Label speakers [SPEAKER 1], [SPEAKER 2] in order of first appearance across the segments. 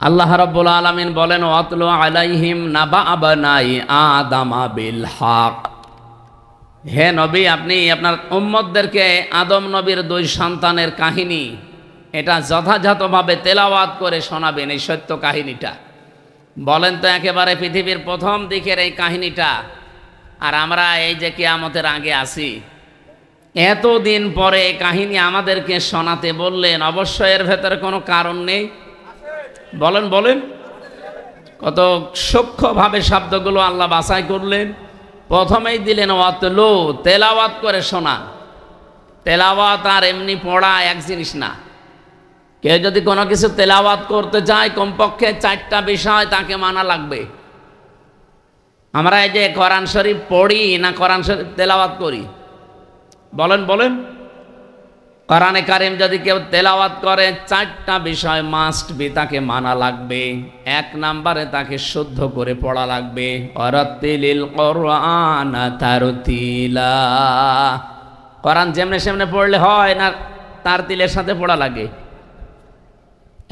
[SPEAKER 1] আল্লাহ রাব্বুল আলামিন বলেন, ওয়াতলু আলাইহিম নাবা আবনাই আদামা বিল হক। হে নবী, আপনি আপনার উম্মতদেরকে আদম নবীর দুই সন্তানের কাহিনী এটা যথাযথভাবে তেলাওয়াত করে শোনাবেন। এই সত্য কাহিনীটা বলেন তো, একেবারে পৃথিবীর প্রথম দিকের এই কাহিনীটা, আর আমরা এই যে কিয়ামতের আগে আছি, এতদিন পরে এই কাহিনী আমাদেরকে শোনাতে বললেন, অবশ্যই এর ভেতরে কোনো কারণ নেই। বলেন বলেন, কত সূক্ষ্মভাবে শব্দগুলো আল্লাহ বাছাই করলেন। প্রথমেই দিলেন ওয়াতলু, তেলাওয়াত করে শোনা। তেলাওয়াত আর এমনি পড়া এক জিনিস না। কেউ যদি কোনো কিছু তেলাওয়াত করতে চায়, কমপক্ষে 4টা বিষয় তাকে মানা লাগবে। আমরা এই যে কোরআন শরীফ পড়ি না কোরআন শরীফ তেলাওয়াত করি? বলেন বলেন, কোরআনে কারিম যদি কেউ তেলাওয়াত করে, 4টা বিষয় মাস্ট বি তাকে মানা লাগবে। 1 নম্বরে তাকে শুদ্ধ করে পড়া লাগবে। ওয়ারাতিলিল কোরআন তারতিলা। কোরআন যেমনে সেমনে পড়লে হয় না, তারতিলের সাথে পড়া লাগে।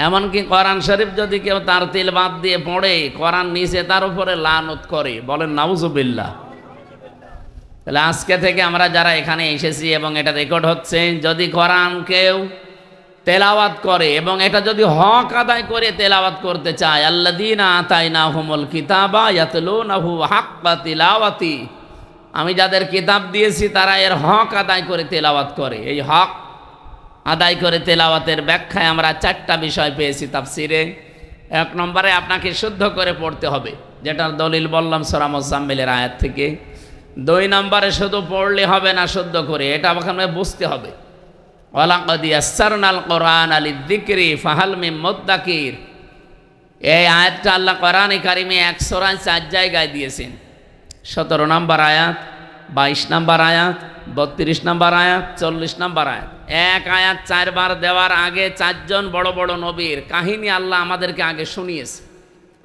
[SPEAKER 1] এমনকি কোরআন শরীফ যদি কেউ তারতিল বাদ দিয়ে পড়ে, কোরআন নিচে তার উপরে লানত করে। বলেন নাউজুবিল্লাহ। তাহলে আজকে থেকে আমরা যারা এখানে এসেছি এবং এটা রেকর্ড হচ্ছে, যদি কোরআন কেউ তেলাওয়াত করে এবং এটা যদি হক আদায় করে তেলাওয়াত করতে চায়, আল্লাযীনা আতাইনাহুমুল কিতাবা ইয়াতলুনাহু হাক্কা তিলাওয়াতি, আমি যাদের কিতাব দিয়েছি তারা এর হক আদায় করে তেলাওয়াত করে। এই হক আদায় করে তেলাওয়াতের ব্যাখ্যায় আমরা 4টা বিষয় পেয়েছি তাফসিরে। 1 নম্বরে আপনাকে শুদ্ধ করে পড়তে হবে, যেটার দলিল বললাম সূরা মুজাম্মিলের আয়াত থেকে। 2 নম্বরে শুধু পড়লে হবে না, শুদ্ধ করে এটা ওখানে বুঝতে হবে। ওয়ালাকাদ ইয়াসসারনাল কোরআনা লিযিকরি ফাহাল মিন মুদ্দাকির। এই আয়াতটা আল্লাহ কোরআনে কারিমে 1 সূরায় 4 জায়গায় দিয়েছেন। 17 নম্বর আয়াত, 22 নম্বর আয়াত, 32 নম্বর আয়াত, 40 নম্বর আয়াত। এক আয়াত 4 বার দেওয়ার আগে 4 জন বড় বড় নবীর কাহিনী আল্লাহ আমাদেরকে আগে শুনিয়েছে।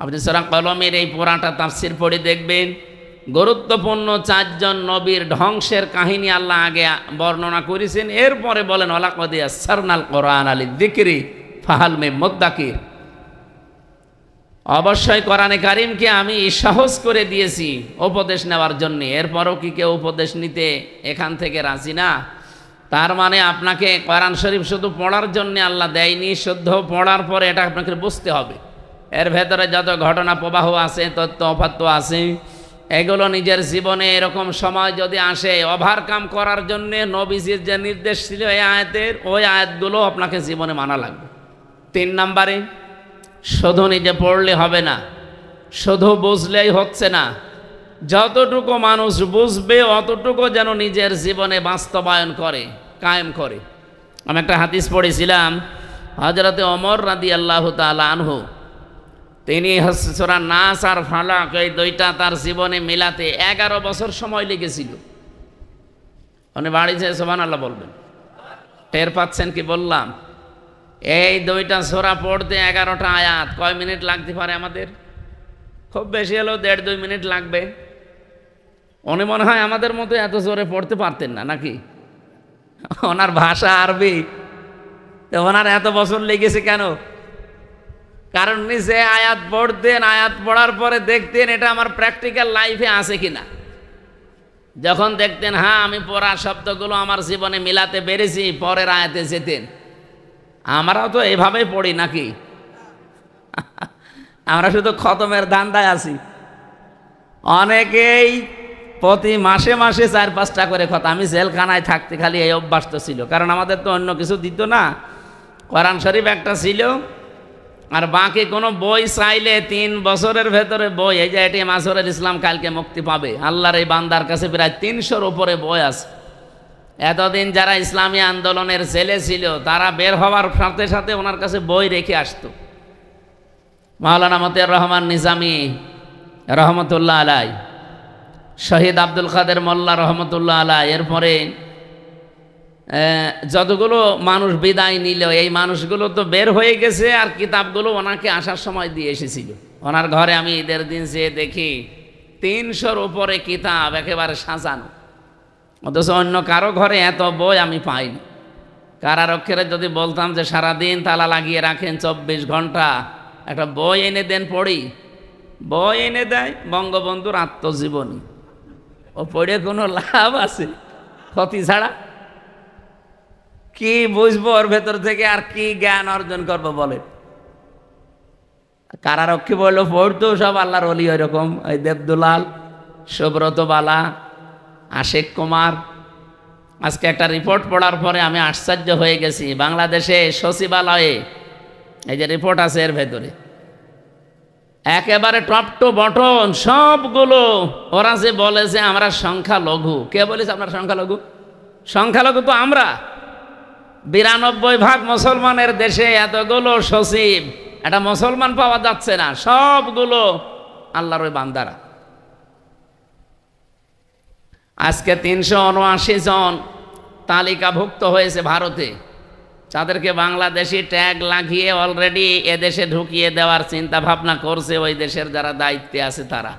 [SPEAKER 1] আপনি সূরা কলমের এই পুরাটা তাফসীর পড়ে দেখবেন, গুরুত্বপূর্ণ 4 জন নবীর ধ্বংসের কাহিনী আল্লাহ আগে বর্ণনা করেছেন। এরপরে বলেন ওয়ালাকাদ ইয়াসসারনাল কোরআনা লিযিকরি ফাহাল মিন মুদ্দাকির। অবশ্যই কোরআনে কারিমকে আমি সহজ করে দিয়েছি উপদেশ নেওয়ার জন্য। এরপরও কি কেউ উপদেশ নিতে এখান থেকে রাজি না? তার মানে আপনাকে কোরআন শরীফ শুধু পড়ার জন্য আল্লাহ দেয়নি, শুদ্ধ পড়ার পরে এটা আপনাকে বুঝতে হবে। এর ভেতরে যত ঘটনা প্রবাহ আছে, তথ্য অপাত্য আছে, এগুলো নিজের জীবনে এরকম সময় যদি আসে, ওভারকাম করার জন্যে নবীজির যে নির্দেশ ছিল এই আয়াতের, ওই আয়াতগুলো আপনাকে জীবনে মানা লাগবে। 3 নম্বরে, শুধু নিজে পড়লে হবে না, শুধু বুঝলেই হচ্ছে না। যতটুকু মানুষ বুঝবে অতটুকু যেন নিজের জীবনে বাস্তবায়ন করে, কায়েম করে। আমি একটা হাদিস পড়েছিলাম, হযরতে ওমর রাদিয়াল্লাহু তাআলা আনহু, তিনি সূরা নাস আর ফালাক এই 2টা তার জীবনে মিলাতে 11 বছর সময় লেগেছিল। উনি বাড়িতে সুবহানাল্লাহ বলবেন। টের পাচ্ছেন কি বললাম? এই 2টা সূরা পড়তে 11টা আয়াত। কয় মিনিট লাগতে পারে আমাদের? খুব বেশি হলেও 1.5-2 মিনিট লাগবে। উনি মনে হয় আমাদের মতো এত জোরে পড়তে পারতেন না, নাকি? ওনার ভাষা আরবি, তো ওনার এত বছর লেগেছে কেন? কারণ নিজে আয়াত পড়তেন, আয়াত পড়ার পরে দেখতেন এটা আমার প্র্যাকটিক্যাল লাইফে আছে কিনা। যখন দেখতেন হ্যাঁ আমি পড়া শব্দগুলো আমার জীবনে মিলাতে পেরেছি, পরের আয়াতে যেতেন। আমরাও তো এভাবেই পড়ি নাকি? আমরা শুধু খতমের ধান্দায় আছি। অনেকেই প্রতি মাসে মাসে 4-5টা করে খতম। আমি জেলখানায় থাকতে খালি এই অভ্যাস তো ছিল, কারণ আমাদের তো অন্য কিছু দিত না। কোরআন শরীফ একটা ছিল, আর বাকি কোনো বই চাইলে 3 বছরের ভেতরে বই, এই যে এটিএম আসরের ইসলাম কালকে মুক্তি পাবে, আল্লাহর এই বান্দার কাছে প্রায় 300-র উপরে বই আছে। এতদিন যারা ইসলামী আন্দোলনের ছেলে ছিল তারা বের হওয়ার সাথে সাথে ওনার কাছে বই রেখে আসতো। মাওলানা মতিয়ার রহমান নিজামী রহমতুল্লাহ আলাই, শহীদ আব্দুল কাদের মোল্লা রহমতুল্লাহ আলাই, এরপরে যতগুলো মানুষ বিদায় নিল, এই মানুষগুলো তো বের হয়ে গেছে, আর কিতাবগুলো ওনাকে আসার সময় দিয়ে এসেছিল। ওনার ঘরে আমি ঈদের দিন যেয়ে দেখি 300-র উপরে কিতাব একেবারে সাজানো। অথচ অন্য কারো ঘরে এত বই আমি পাইনি। কারারক্ষীরা যদি বলতাম যে সারাদিন তালা লাগিয়ে রাখেন 24 ঘন্টা, একটা বই এনে দেন পড়ি, বই এনে দেয় বঙ্গবন্ধুর আত্মজীবনী। ও পড়ে কোনো লাভ আছে? ক্ষতি ছাড়া। কি বুঝবো ওর ভেতর থেকে, আর কি জ্ঞান অর্জন করবো বলে? কারারক্ষী বললো পড়তো সব আল্লাহর ওলি, ওই রকম ওই দেবদুলাল, সুব্রত বালা, আশিক কুমার। আজকে একটা রিপোর্ট পড়ার পরে আমি আশ্চর্য হয়ে গেছি। বাংলাদেশে সচিবালয়ে এই যে রিপোর্ট আছে, এর ভেতরে একেবারে টপ টু বটন সবগুলো ওরা যে বলেছে আমরা সংখ্যালঘু। কে বলেছে আপনার সংখ্যালঘু? সংখ্যালঘু তো আমরা। 92% মুসলমানের দেশে এতগুলো সচিব, একটা মুসলমান পাওয়া যাচ্ছে না, সবগুলো আল্লাহর ওই বান্দারা। আজকে 379 জন তালিকাভুক্ত হয়েছে ভারতে, তাদেরকে বাংলাদেশি ট্যাগ লাগিয়ে অলরেডি এদেশে ঢুকিয়ে দেওয়ার চিন্তা ভাবনা করছে ওই দেশের যারা দায়িত্বে আছে তারা।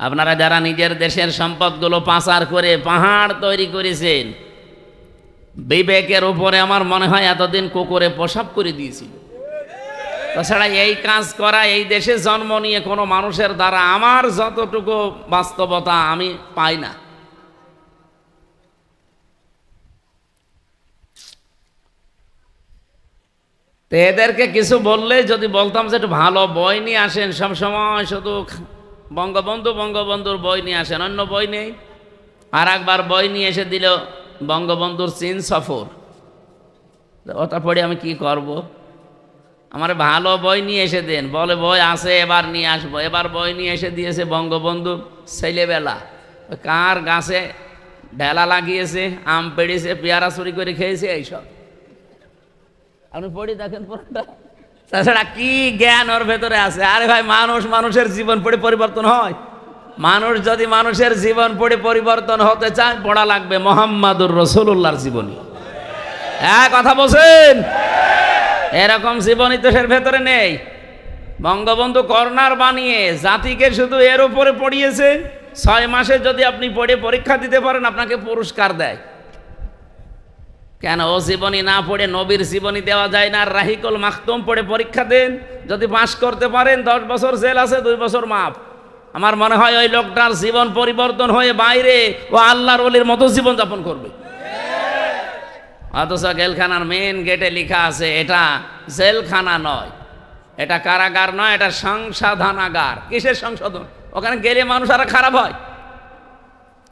[SPEAKER 1] আপনারা যারা নিজের দেশের সম্পদগুলো পাচার করে পাহাড় তৈরি করেছেন, বিবেকের উপরে আমার মনে হয় এতদিন কুকুরে প্রসাব করে দিয়েছিল। তাছাড়া এই কাজ করা এই দেশে জন্ম নিয়ে কোনো মানুষের দ্বারা আমার যতটুকু বাস্তবতা আমি পাই না। তো এদেরকে কিছু বললে যদি বলতাম যে একটু ভালো বই নিয়ে আসেন, সব সময় শুধু বঙ্গবন্ধু বঙ্গবন্ধুর বই নিয়ে আসেন, অন্য বই নেই। আর একবার বই নিয়ে এসে দিল বঙ্গবন্ধুর চীন সফর, ওটা পড়ে আমি কি করব? আমার ভালো বই নিয়ে এসে দেন। বলে বই আছে, এবার নিয়ে আসবো। এবার বই নিয়ে এসে দিয়েছে বঙ্গবন্ধু ছেলেবেলা, কার গাছে ঢেলা লাগিয়েছে, আম পেড়েছে, পেয়ারা চুরি করে খেয়েছে, এইসব আপনি পড়ি দেখেন পুরোটা। তাছাড়া কি জ্ঞান ওর ভেতরে আছে? আরে ভাই, মানুষ মানুষের জীবন পড়ে পরিবর্তন হয়? মানুষ যদি মানুষের জীবন পড়ে পরিবর্তন হতে চায়, পড়া লাগবে মুহাম্মাদুর রাসূলুল্লাহর জীবনী। হ্যাঁ, কথা বলছেন? এরকম জীবনী তো এর ভেতরে নেই। বঙ্গবন্ধু কর্নার বানিয়ে জাতিকে শুধু এর উপরে পড়িয়েছে। 6 মাসে যদি আপনি পড়ে পরীক্ষা দিতে পারেন, আপনাকে পুরস্কার দেয়। কেন ও জীবনী না পড়ে নবীর জীবনী দেওয়া যায় না? আর রাহিকুল মাখতুম পড়ে পরীক্ষা দেন, যদি পাশ করতে পারেন 10 বছর জেল আছে, 2 বছর মাফ। আমার মনে হয় ওই লোকটার জীবন পরিবর্তন হয়ে বাইরে ও আল্লাহর ওলির মতো জীবন যাপন করবে। অথচ জেলখানার মেন গেটে লেখা আছে এটা জেলখানা নয়, এটা কারাগার নয়, এটা সংশোধনাগার। কিসের সংশোধন? ওখানে গেলে মানুষ আরো খারাপ হয়।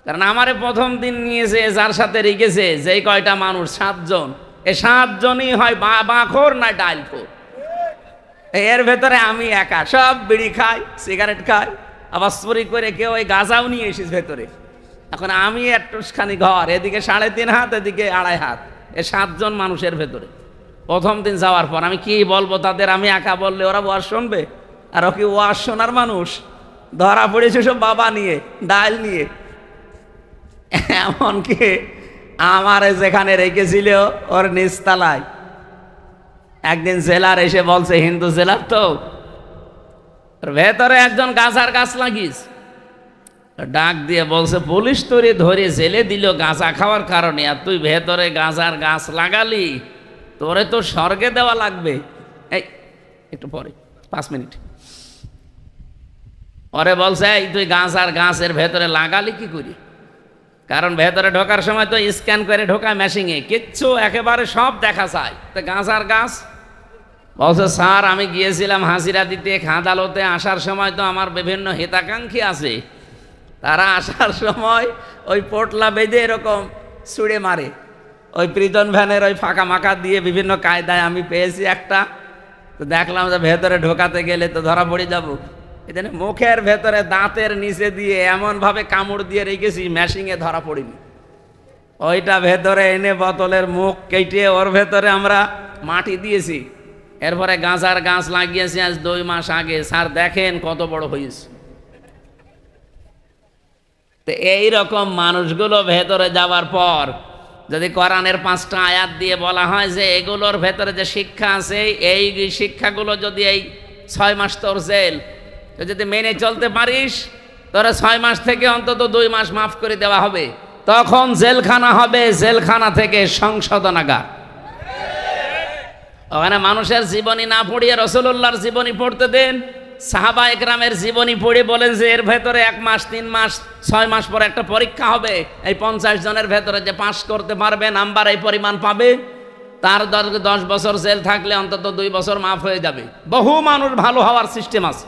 [SPEAKER 1] কারণ আমারে প্রথম দিন নিয়েছে, যার সাথে রেখেছে যেই কয়টা মানুষ 7 জন, এই 7 জনই হয় বাঁখোর না ডাইলখোর। এর ভেতরে আমি একা, সব বিড়ি খাই, সিগারেট খাই, আবার চুরি করে কেউ ওই গাঁজাও নিয়ে এসেছে ভেতরে। এখন আমি একটুখানি ঘর, এদিকে 3.5 হাত, এদিকে 2.5 হাত, এ 7 জন মানুষের ভেতরে। প্রথম দিন যাওয়ার পর আমি কি বলবো তাদের? আমি একা বললে ওরা ওয়াজ শুনবে? আর ও কি ওয়াজ শোনার মানুষ? ধরা পড়েছে সব বাবা নিয়ে, ডাল নিয়ে। এমনকি আমারে যেখানে রেখেছিল ওর নিচতলায় একদিন জেলার এসে বলছে, হিন্দু জেলার তো, ভেতরে একজন গাঁজার গাছ লাগিস, ডাক দিয়ে বলছে পুলিশ তোরে ধরে জেলে দিল গাঁজা খাওয়ার কারণে, আর তুই ভেতরে গাঁজার গাছ লাগালি, তোরে তো স্বর্গে দেওয়া লাগবে। এই একটু পরে 5 মিনিট পরে বলছে, এই তুই গাঁজার গাছের ভেতরে লাগালি কি করি? কারণ ভেতরে ঢোকার সময় তো স্ক্যান করে ঢোকায় মেশিনে, কিচ্ছু একেবারে সব দেখা যায়। তো গাঁজার গাছ বলছে, স্যার আমি গিয়েছিলাম হাজিরা দিতে আদালতে, আসার সময় তো আমার বিভিন্ন হিতাকাঙ্ক্ষী আছে, তারা আসার সময় ওই পোটলা বেঁধে এরকম ছুঁড়ে মারে, ওই প্রিজন ভ্যানের ওই ফাঁকা মাকা দিয়ে বিভিন্ন কায়দায় আমি পেয়েছি একটা। তো দেখলাম যে ভেতরে ঢোকাতে গেলে তো ধরা পড়ে যাবো, এখানে মুখের ভেতরে দাঁতের নিচে দিয়ে এমনভাবে কামড় দিয়ে রেখেছি মেশিনে ধরা পড়িনি। ওইটা ভেতরে এনে বোতলের মুখ কেটে ওর ভেতরে আমরা মাটি দিয়েছি। এরপরে গাঁজার গাছ লাগিয়েছি আজ 2 মাস আগে। স্যার দেখেন কত বড় হয়েছে। তো এইরকম মানুষগুলো ভেতরে যাওয়ার পর যদি কোরআনের 5টা আয়াত দিয়ে বলা হয় যে এগুলোর ভেতরে যে শিক্ষা আছে, এই শিক্ষাগুলো যদি এই 6 মাস তোর জেল, তো যদি মেনে চলতে পারিস, তোরা 6 মাস থেকে অন্তত 2 মাস মাফ করে দেওয়া হবে। তখন জেলখানা হবে, জেলখানা থেকে সংশোধনাগার। ওখানে মানুষের জীবনী না পড়িয়ে রাসূলুল্লাহর জীবনী পড়তে দেন। সাহাবা একরামের জীবনী পড়ে বলেন যে এর ভেতরে 1 মাস 3 মাস 6 মাস পরে একটা পরীক্ষা হবে, এই 50 জনের ভেতরে যে পাশ করতে পারবে নাম্বার এই পরিমাণ পাবে, তার 10 বছর জেল থাকলে অন্তত 2 বছর মাফ হয়ে যাবে। বহু মানুষ ভালো হওয়ার সিস্টেম আছে,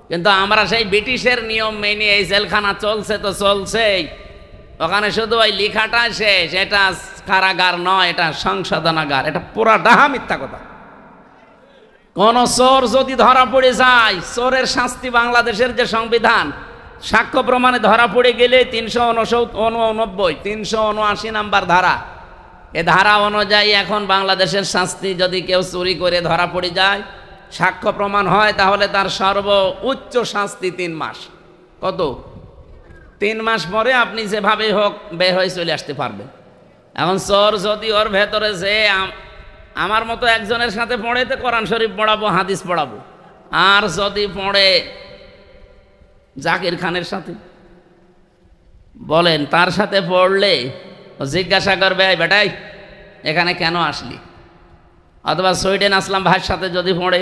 [SPEAKER 1] কিন্তু আমরা সেই ব্রিটিশের নিয়ম মেনে এই জেলখানা চলছে তো চলছেই। ওখানে শুধু ওই লেখাটা শেষ, এটা কারাগার নয়, এটা সংশোধনাগার। এটা পুরা ডাহা মিথ্যা কথা। কোন চোর যদি ধরা পড়ে যায়, চোরের শাস্তি বাংলাদেশের যে সংবিধান, সাক্ষ্য প্রমাণে ধরা পড়ে গেলে 389, 379 নাম্বার ধারা, এ ধারা অনুযায়ী এখন বাংলাদেশের শাস্তি, যদি কেউ চুরি করে ধরা পড়ে যায়, সাক্ষ্য প্রমাণ হয়, তাহলে তার সর্বোচ্চ শাস্তি 3 মাস। কত? 3 মাস পরে আপনি যেভাবে হোক বের হয়ে চলে আসতে পারবেন। এখন চোর যদি ওর ভেতরে যে আমার মতো একজনের সাথে পড়ে, তো কোরআন শরীফ পড়াবো, হাদিস পড়াবো। আর যদি পড়ে জাকির খানের সাথে, বলেন তার সাথে পড়লে জিজ্ঞাসা করবে, এই বেটাই এখানে কেন আসলি? অথবা সুইডেন আসলাম ভাইয়ের সাথে যদি পড়ে,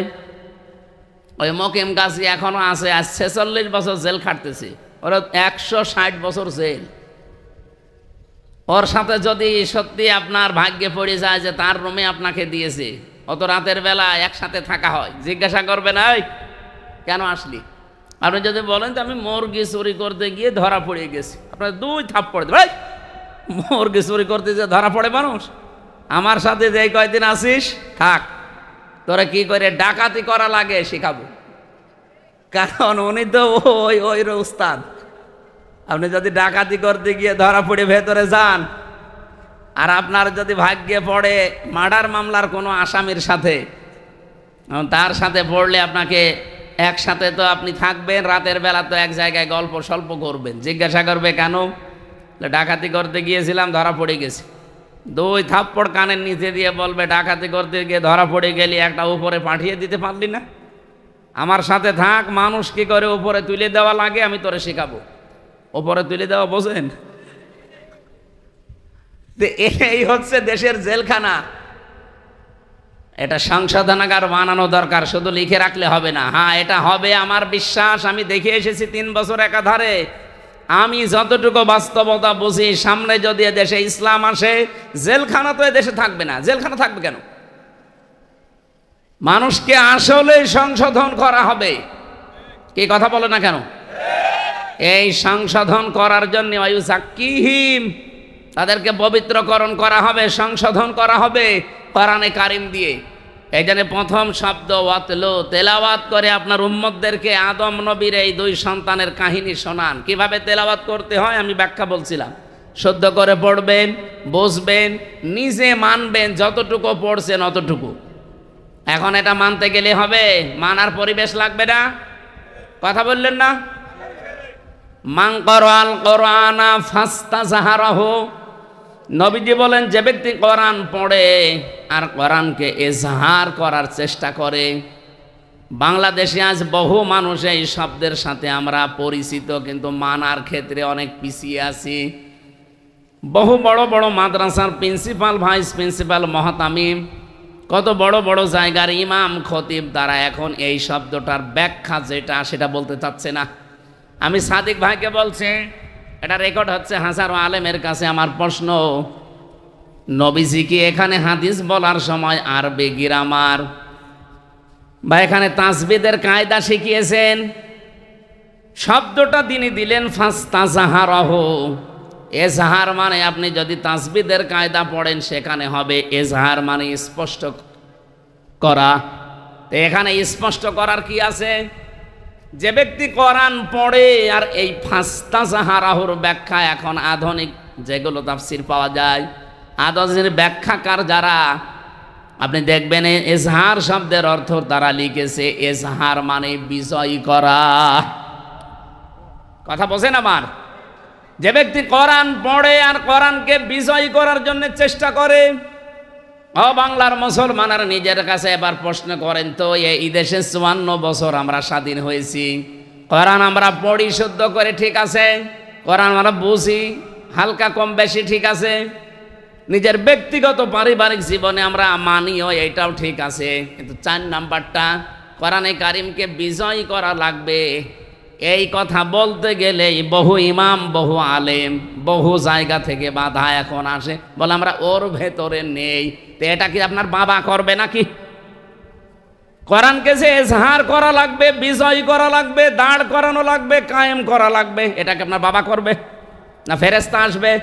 [SPEAKER 1] ওই মকিম গাছি এখনো আছে, আজ 46 বছর জেল খাটতেছে, ওরা 160 বছর জেল। ওর সাথে যদি সত্যি আপনার ভাগ্যে পড়ে যায় যে তার রুমে আপনাকে দিয়েছে, অত রাতের বেলা একসাথে থাকা হয়, জিজ্ঞাসা করবে না ওই কেন আসলি? আপনি যদি বলেন যে আমি মুরগি চুরি করতে গিয়ে ধরা পড়ে গেছি, আপনার 2 থাপ্পড় দেবে। মুরগি চুরি করতে যে ধরা পড়ে মানুষ, আমার সাথে যে কয়দিন আসিস থাক, তোরা কি করে ডাকাতি করা লাগে শেখাবো। কারণ উনি তো ওই উস্তাদ। আপনি যদি ডাকাতি করতে গিয়ে ধরা পড়ে ভেতরে যান, আর আপনার যদি ভাগ্যে পড়ে মার্ডার মামলার কোনো আসামির সাথে, তার সাথে পড়লে আপনাকে একসাথে তো আপনি থাকবেন, রাতের বেলা তো এক জায়গায় গল্প স্বল্প করবেন, জিজ্ঞাসা করবে কেন? ডাকাতি করতে গিয়েছিলাম, ধরা পড়ে গেছি। 2 থাপ্পড় কানের নিচে দিয়ে বলবে, ডাকাতি করতে গিয়ে ধরা পড়ে গেলি, একটা উপরে পাঠিয়ে দিতে পারলি না? আমার সাথে থাক, মানুষ কি করে উপরে তুলে দেওয়া লাগে আমি তোরে শেখাবো। উপরে তুলে দেওয়া বোঝেন? এই হচ্ছে দেশের জেলখানা। এটা সংশোধনাগার বানানো দরকার, শুধু লিখে রাখলে হবে না। হ্যাঁ, এটা হবে আমার বিশ্বাস। আমি দেখে এসেছি 3 বছর একাধারে। আমি যতটুকু বাস্তবতা বুঝি, সামনে যদি দেশে ইসলাম আসে, জেলখানা তো দেশে থাকবে না। জেলখানা থাকবে কেন? মানুষকে আসলে সংশোধন করা হবে। কি কথা বলে না কেন? এই সংশোধন করার জন্য ওয়ায়ুযাক্কিহিম, তাদেরকে পবিত্রকরণ করা হবে, সংশোধন করা হবে কোরআনে কারিম দিয়ে। এই জন্য প্রথম শব্দ ওয়াতলু, তেলাওয়াত করে আপনার উম্মতদেরকে আদম নবীর এই 2 সন্তানের কাহিনী শোনান। কিভাবে তেলাওয়াত করতে হয় আমি ব্যাখ্যা বলছিলাম। শুদ্ধ করে পড়বেন, বুঝবেন, নিজে মানবেন, যতটুকু পড়ছেন অতটুকু। এখন এটা মানতে গেলে হবে, মানার পরিবেশ লাগবে না? কথা বললেন না? মান ক্বারাআল কোরআনা ফাস্তাযহারাহু, নবীজি বলেন যে ব্যক্তি কোরআন পড়ে আর কোরআনকে এজহার করার চেষ্টা করে। বাংলাদেশে আজ বহু মানুষ এই শব্দের সাথে আমরা পরিচিত, কিন্তু মানার ক্ষেত্রে অনেক পিছিয়ে আছি। বহু বড় বড় মাদ্রাসার প্রিন্সিপাল, ভাইস প্রিন্সিপাল, মহতামিম, কত বড় বড় জায়গার ইমাম, খতিব, তারা এখন এই শব্দটার ব্যাখ্যা যেটা সেটা বলতে চাচ্ছে না। আমি সাদিক ভাইকে বলছি, এটা রেকর্ড হচ্ছে হাজারো আলেমের কাছে। আমার প্রশ্ন, নবীজি কি এখানে হাদিস বলার সময় আরবি গ্রামার বা এখানে তাসবিদের কায়দা শিখিয়েছেন? শব্দটা তিনি দিলেন ফাস্তাযহারাহু। এজহার মানে আপনি যদি তাসবিদের কায়দা পড়েন সেখানে হবে এজহার মানে স্পষ্ট করা। তো এখানে স্পষ্ট করার কি আছে? যে ব্যক্তি কোরআন পড়ে আর এই ফাস্তাযহারাহুর ব্যাখ্যা এখন আধুনিক যেগুলো তাফসীর পাওয়া যায়, আধুনিক ব্যাখ্যাকার যারা, আপনি দেখবেন এজহার শব্দের অর্থ তারা লিখেছে এজহার মানে বিজয় করা। কথা বোঝেন আমার? যে ব্যক্তি কোরআন পড়ে আর কোরআনকে বিজয় করার জন্য চেষ্টা করে। ও বাংলার মুসলমানরা নিজের কাছে এবার প্রশ্ন করেন তো, এই দেশে 54 বছর আমরা স্বাধীন হয়েছি, কোরআন আমরা পড়ি শুদ্ধ করে, ঠিক আছে, কোরআন আমরা বুঝি হালকা কম বেশি, ঠিক আছে, নিজের ব্যক্তিগত পারিবারিক জীবনে আমরা মানিও, এটাও ঠিক আছে, কিন্তু 4 নাম্বারটা কোরআনে কারিমকে বিজয় করা লাগবে। এই কথা বলতে গেলেই বহু ইমাম, বহু আলেম, বহু জায়গা থেকে বাধা এখন আসে, বলে আমরা ওর ভেতরে নেই। তো এটা কি আপনার বাবা করবে নাকি? কোরআনকে যে এজহার করা লাগবে, বিজয় করা লাগবে, দাঁড় করানো লাগবে, কায়েম করা লাগবে, এটাকে আপনার বাবা করবে না ফেরেশতা আসবে?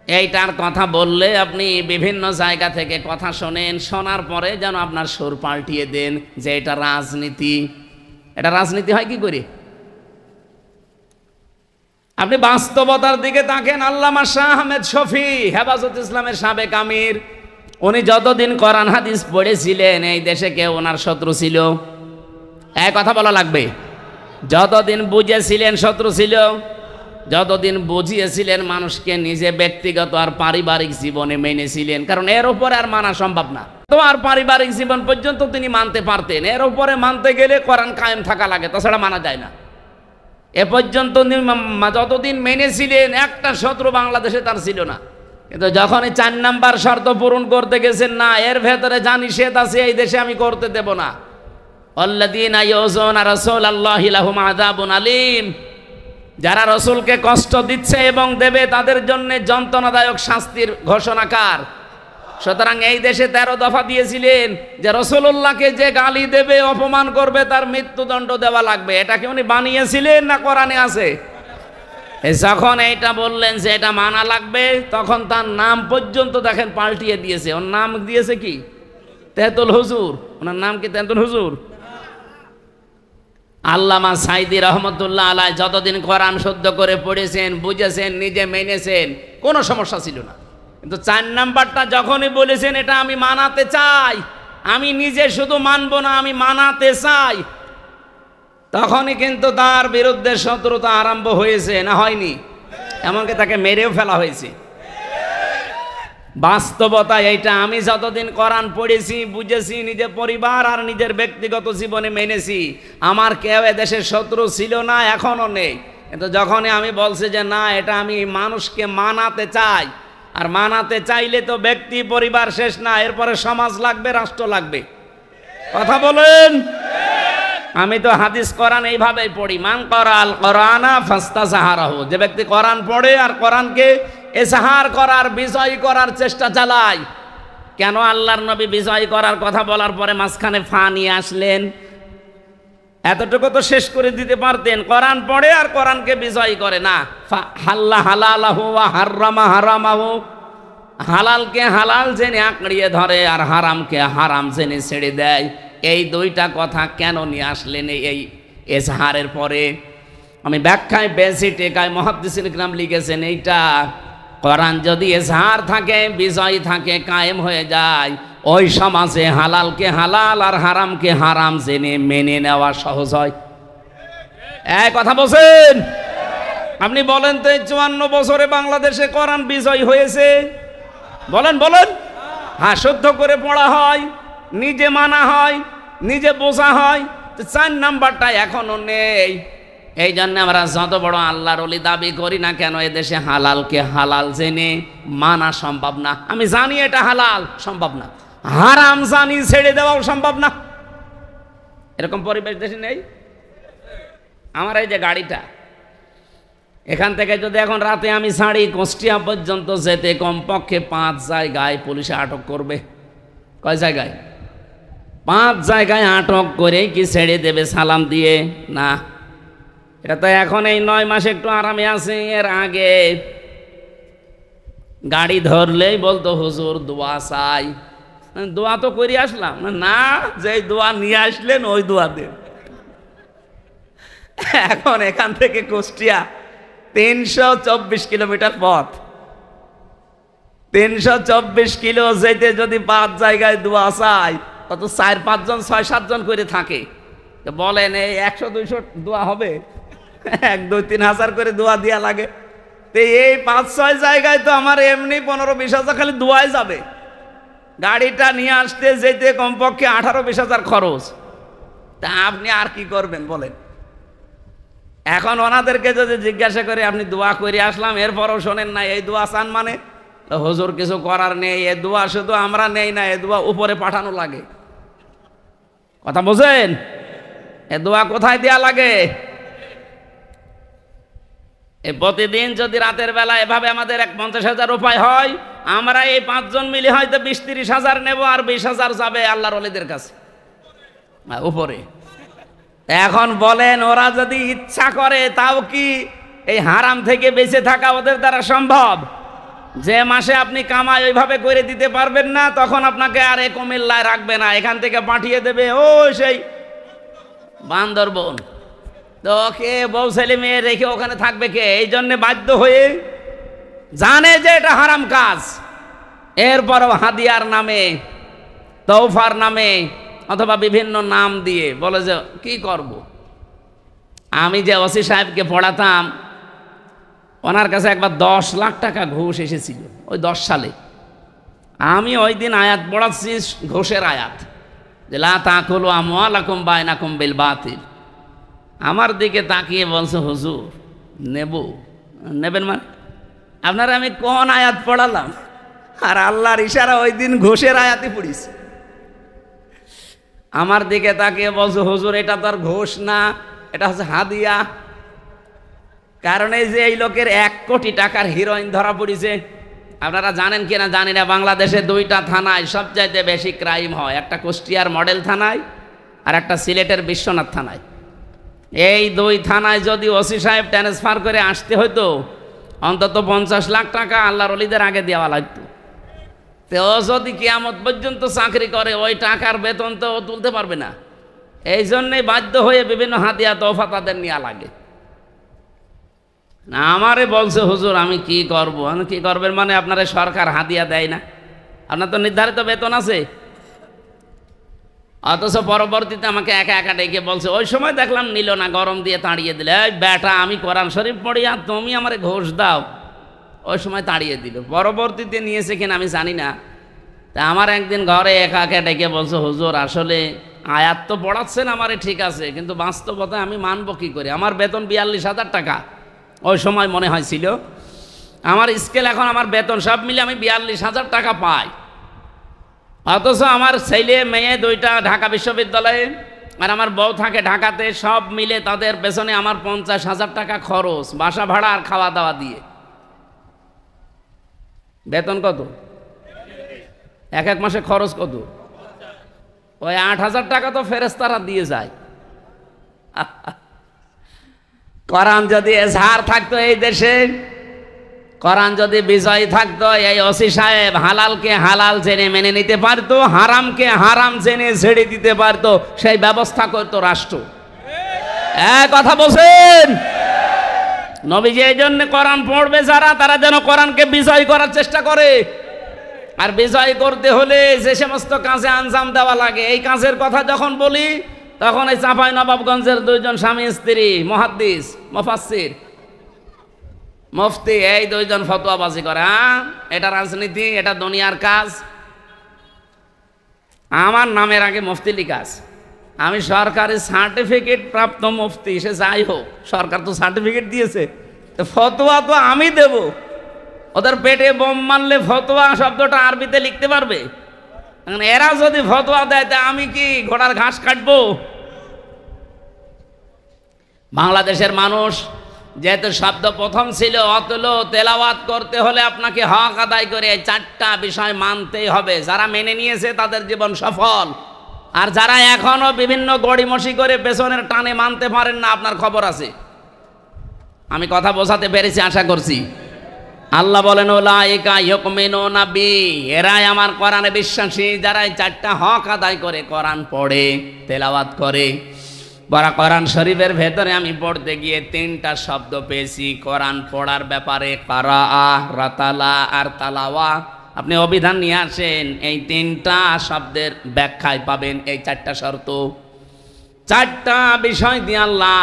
[SPEAKER 1] এইটার কথা বললে আপনি বিভিন্ন জায়গা থেকে কথা শোনেন, শোনার পরে যেন আপনার সুর পাল্টিয়ে দেন যে এটা রাজনীতি। এটা রাজনীতি হয় কি করে? আপনি বাস্তবতার দিকে তাকেন। আল্লামা শাহ আহমেদ শফি, হেফাজত ইসলামের সাবেক আমির, উনি যতদিন কোরআন হাদিস পড়েছিলেন এই দেশে কেউ ওনার শত্রু ছিল? এক কথা বলা লাগবে। যতদিন বুঝেছিলেন শত্রু ছিল, যতদিন বুঝিয়েছিলেন মানুষকে নিজে ব্যক্তিগত আর পারিবারিক জীবনে মেনেছিলেন, কারণ এর উপরে আর মানা সম্ভব না। তো আর পারিবারিক জীবন পর্যন্ত তিনি মানতে পারতেন, এর উপরে মানতে গেলে কোরআন কায়েম থাকা লাগে, তাছাড়া মানা যায় না। এ পর্যন্ত যতদিন মেনেছিলেন একটা শত্রু বাংলাদেশে তার ছিল না। কিন্তু যখনই 4 নাম্বার শর্ত পূরণ করতে গেছেন, না এর ভেতরে যা নিষেধ আছে এই দেশে আমি করতে দেব না, আল্লাযীনা ইউযুনা রাসূলাল্লাহি লাহুম আযাবুন আলীম, যারা রসুলকে কষ্ট দিচ্ছে এবং দেবে তাদের জন্য যন্ত্রণাদায়ক শাস্তির ঘোষণাকার। সুতরাং এই দেশে 13 দফা দিয়েছিলেন যে রসুল্লাহকে যে গালি দেবে, অপমান করবে তার মৃত্যুদণ্ড দেওয়া লাগবে। এটা কি উনি বানিয়েছিলেন না কোরআনে আছে? যখন এইটা বললেন যে এটা মানা লাগবে, তখন তার নাম পর্যন্ত দেখেন পাল্টিয়ে দিয়েছে। ওর নাম দিয়েছে কি? তেঁতুল হুজুর। ওনার নাম কি তেঁতুল হুজুর? আল্লামা সাইদি রহমতুল্লাহ আলাইহি যতদিন কোরআন শুদ্ধ করে পড়েছেন, বুঝেছেন, নিজে মেনেছেন, কোনো সমস্যা ছিল না। কিন্তু 4 নাম্বারটা যখনই বলেছেন এটা আমি মানাতে চাই, আমি নিজে শুধু মানবো না, আমি মানাতে চাই, তখনই কিন্তু তার বিরুদ্ধে শত্রুতা আরম্ভ হয়েছে, না হয়নি? এমনকি তাকে মেরেও ফেলা হয়েছে। বাস্তবতা এইটা। আমি যতদিন কোরআন পড়েছি, বুঝেছি, নিজের পরিবার আর নিজের ব্যক্তিগত জীবনে মেনেছি, আমার কেউ এদেশের শত্রু ছিল না, এখনো নেই। কিন্তু যখনই আমি বলছি যে না এটা আমি মানুষকে মানাতে চাই, আর মানাতে চাইলে তো ব্যক্তি পরিবার শেষ না, এরপরে সমাজ লাগবে, রাষ্ট্র লাগবে। কথা বলেন। আমি তো হাদিস কোরআন এইভাবেই পড়ি, মান করাল কোরআনা ফাস্তাজাহারাহু, যে ব্যক্তি কোরআন পড়ে আর কোরআনকে এজাহার করার, বিজয় করার চেষ্টা চালায়। কেন আল্লাহর নবী বিজয় করার কথা বলার পরে মাঝখানে ফা নিয়ে আসলেন? এতটুকু তো শেষ করে দিতে পারতেন, কোরআন পড়ে আর কোরআনকে বিজয় করে না। হাল্লা হালালাহু ওয়া হাররামা হারামাহু, হালালকে হালাল জেনে আঁকড়িয়ে ধরে আর হারামকে হারাম জেনে ছেড়ে দেয়। এই 2টা কথা কেন নিয়ে আসলেন এই এজহারের পরে? আমি ব্যাখ্যায় বেশি টেকায় মুহাদ্দিসিন ইকরাম লিখেছেন এইটা, কোরআন যদি এজহার থাকে, বিজয় থাকে, কায়েম হয়ে যায়, ওই সমাজে হালালকে হালাল আর হারামকে হারাম জেনে মেনে নেওয়া সহজ হয়। এক কথা বলছেন? আপনি বলেন তো 54 বছরে বাংলাদেশে কোরআন বিজয় হয়েছে? বলেন বলেন। হ্যাঁ, শুদ্ধ করে পড়া হয়, নিজে মানা হয়, নিজে বোঝা হয়। 4 নাম্বারটা এখনো নেই। এই জন্য আমরা যত বড় আল্লাহর ওলি দাবি করি না কেন, এদেশে হালালকে হালাল জেনে মানা সম্ভব না। আমি জানি এটা হালাল, সম্ভব না। হারাম জানি, ছেড়ে দেওয়াও সম্ভব না। এরকম পরিবেশ দেশে নেই। আমার এই যে গাড়িটা, এখান থেকে যদি এখন রাতে আমি ছাড়ি, কুষ্টিয়া পর্যন্ত যেতে কমপক্ষে 5 জায়গায় পুলিশে আটক করবে। কয় জায়গায়? 5 জায়গায় আটক করে কি ছেড়ে দেবে সালাম দিয়ে? না। এটা তো এখন এই 9 মাসে একটু আরামে আছে। এর আগে গাড়ি ধরলেই বলতো হুজুর দোয়া চাই। দোয়া তো করে আসলাম না, যে দোয়া নিয়ে আসলেন ওই দোয়া দেন। এখন এখান থেকে কুষ্টিয়া 324 কিলোমিটার পথ, 324 কিলো যেতে যদি 5 জায়গায় দোয়া চাই, কত 4-5 জন 6-7 জন করে থাকে। বলেন এই 100-200 দোয়া হবে? 1-2-3 হাজার করে দোয়া দেওয়া লাগে। তো এই 5-6 জায়গায় তো আমার এমনি 15-20 হাজার খালি দোয়াই যাবে। গাড়িটা নিয়ে আসতে যেতে কমপক্ষে 18-20 হাজার খরচ। তা আপনি আর কি করবেন বলেন? এখন ওনাদেরকে যদি জিজ্ঞাসা করে আপনি দোয়া করে আসলাম, এরপরও শোনেন না, এই দোয়া চান মানে তো হুজুর কিছু করার নেই, এ দোয়া শুধু আমরা নেই না, এ দোয়া উপরে পাঠানো লাগে। কথা বোঝেন? এ দোয়া কোথায় দেয়া লাগে? এই প্রতিদিন যদি রাতের বেলা এভাবে আমাদের 50,000 উপায় হয়, আমরা এই 5 জন মিলে হয়তো 20-30,000 নেব, আর 20,000 যাবে আল্লাহর ওলিদের কাছে উপরে। এখন বলেন, ওরা যদি ইচ্ছা করে তাও কি এই হারাম থেকে বেঁচে থাকা ওদের দ্বারা সম্ভব? যে মাসে আপনি কামাই ওইভাবে করে দিতে পারবেন না, তখন আপনাকে আর এ কুমিল্লায় রাখবে না, এখান থেকে পাঠিয়ে দেবে ও সেই বান্দরবন। তো কে বউ ছেলে মেয়ে রেখে ওখানে থাকবে কে? এই জন্যে বাধ্য হয়ে জানে যে এটা হারাম কাজ, এরপরও হাদিয়ার নামে, তৌফার নামে অথবা বিভিন্ন নাম দিয়ে বলে যে কি করব। আমি যে ওসি সাহেবকে পড়াতাম, ওনার কাছে একবার 10 লাখ টাকা ঘুষ এসেছিল ওই 10 সালে। আমি ওই দিন আয়াত পড়াচ্ছি, ঘুষের আয়াত, যে লা তাকুলু আমওয়ালাকুম বাইনাকুম বিল বাতিল। আমার দিকে তাকিয়ে বলছে, হুজুর নেবেন মানে আপনারা আমি কোন আয়াত পড়ালাম? আর আল্লাহর ইশারা ওই দিন ঘুষের আয়াতই পড়িস। আমার দিকে তাকিয়ে বলছে, হুজুর এটা তো আর ঘুষ না, এটা হচ্ছে হাদিয়া। কারণ এই যে এই লোকের 1 কোটি টাকার হিরোইন ধরা পড়েছে। আপনারা জানেন কিনা জানি না, বাংলাদেশে 2টা থানায় সবচাইতে বেশি ক্রাইম হয়, একটা কুষ্টিয়ার মডেল থানায় আর একটা সিলেটের বিশ্বনাথ থানায়। এই 2 থানায় যদি ওসি সাহেব ট্রান্সফার করে আসতে হইতো, অন্তত 50 লাখ টাকা আল্লাহর ওলিদের আগে দেওয়া লাগতো। তো ও যদি কিয়ামত পর্যন্ত চাকরি করে, ওই টাকার বেতন তো ও তুলতে পারবে না। এই জন্যে বাধ্য হয়ে বিভিন্ন হাদিয়া তোফা তাদের নেওয়া লাগে। না আমারে বলছে, হুজুর আমি কি করব? আমি কি করবেন মানে আপনারা সরকার হাদিয়া দেয় না, আপনার তো নির্ধারিত বেতন আছে। অথচ পরবর্তীতে আমাকে একা একা ডেকে বলছে, ওই সময় দেখলাম নিল না, গরম দিয়ে তাড়িয়ে দিলে। এই বেটা, আমি কোরআন শরীফ পড়ি আর তুমি আমারে ঘুষ দাও। ওই সময় তাড়িয়ে দিল। পরবর্তীতে নিয়েছে কিনা আমি জানি না। তা আমার একদিন ঘরে একা একা ডেকে বলছে, হুজুর আসলে আয়াত তো পড়াচ্ছেন আমারে ঠিক আছে, কিন্তু বাস্তবতায় আমি মানব কি করে? আমার বেতন 42,000 টাকা ওই সময় মনে হয়েছিল। আমার স্কেল এখন আমার বেতন সব মিলে আমি 42,000 টাকা পাই। অথচ আমার ছেলে মেয়ে 2টা ঢাকা বিশ্ববিদ্যালয়ে, আর আমার বউ থাকে ঢাকাতে, সব মিলে তাদের পেছনে আমার 50,000 টাকা খরচ, বাসা ভাড়া আর খাওয়া দাওয়া দিয়ে। বেতন কত? এক মাসে খরচ কত? ওই 8,000 টাকা তো ফেরেশতারা দিয়ে যায়। কোরআন যদি এজহার থাকতো এই দেশে, কোরআন যদি বিজয়ী থাকতো, এই ওসি সাহেব হালালকে হালাল জেনে মেনে নিতে পারতো, হারামকে হারাম জেনে ছেড়ে দিতে পারতো, সেই ব্যবস্থা করতো রাষ্ট্র। কথা বলছেন? নবীজি এই জন্য কোরআন পড়বে যারা, তারা যেন কোরআনকে বিজয় করার চেষ্টা করে। আর বিজয় করতে হলে যে সমস্ত কাজে আঞ্জাম দেওয়া লাগে, এই কাজের কথা যখন বলি, তখন এই চাঁপাই নবাবগঞ্জের 2 জন স্বামী স্ত্রী, মুহাদ্দিস, মুফাসসির, মুফতি, এই 2 জন ফতোয়াবাজি করে। এটা রাজনীতি, এটা দুনিয়ার কাজ। আমার নামের আগে মুফতি লেখা আছে। আমি সরকারি সার্টিফিকেট প্রাপ্ত মুফতি, সে যাই হোক, সরকার তো সার্টিফিকেট দিয়েছে, তো ফতোয়া তো আমি দেব। ওদের পেটে বোম মারলে ফতোয়া শব্দটা আরবিতে লিখতে পারবে? এরা যদি ফতোয়া দেয়, তা আমি কি ঘোড়ার ঘাস কাটবো? বাংলাদেশের মানুষ যেহেতু শব্দ প্রথম ছিল, অতল তেলাওয়াত করতে হলে আপনাকে হক আদায় করে 4টা বিষয় মানতেই হবে। যারা মেনে নিয়েছে তাদের জীবন সফল, আর যারা এখনো বিভিন্ন গড়িমসি করে পেছনের টানে মানতে পারেন না, আপনার খবর আছে। আমি কথা বোঝাতে পেরেছি আশা করছি। আল্লাহ বলেন, উলাইকা ইউমিনুনা বি, এরাই আমার কোরআনে বিশ্বাসী, যারা 4টা হক আদায় করে, কোরআন পড়ে, তেলাওয়াত করে। বড় কোরআন শরীফের ভেতরে আমি পড়তে গিয়ে 3টা শব্দ পেয়েছি কোরআন পড়ার ব্যাপারে, কারাআ, রাতালা আর তালাওয়া। আপনি অভিধান নিয়ে আসেন, এই 3টা শব্দের ব্যাখ্যায় পাবেন এই 4টা শর্ত। 4টা বিষয় দিয়ে আল্লাহ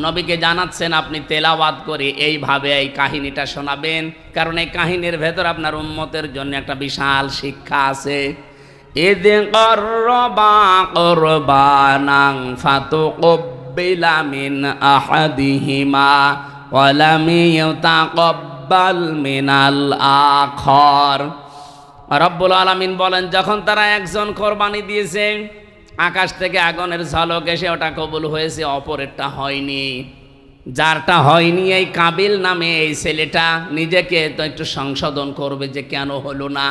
[SPEAKER 1] নবীকে জানাচ্ছেন, আপনি তেলাওয়াত করে এইভাবে এই কাহিনীটা শোনাবেন, কারণ এই কাহিনীর ভেতর আপনার উম্মতের জন্য একটা বিশাল শিক্ষা আছে। ইদ করবা কুরবানান ফাতুকবিলা মিন আহাদিহিমা ওয়া লাম ইউতাকাব্বাল يتقبل من الآخر। রব্বুল আলামিন বলেন, যখন তারা একজন কোরবানি দিয়েছে, আকাশ থেকে আগুনের ঝলক এসে ওটা কবুল হয়েছে, অপরেরটা হয়নি। যারটা হয়নি, এই কাবিল নামে এই ছেলেটা নিজেকে তো একটু সংশোধন করবে যে কেন হলো না,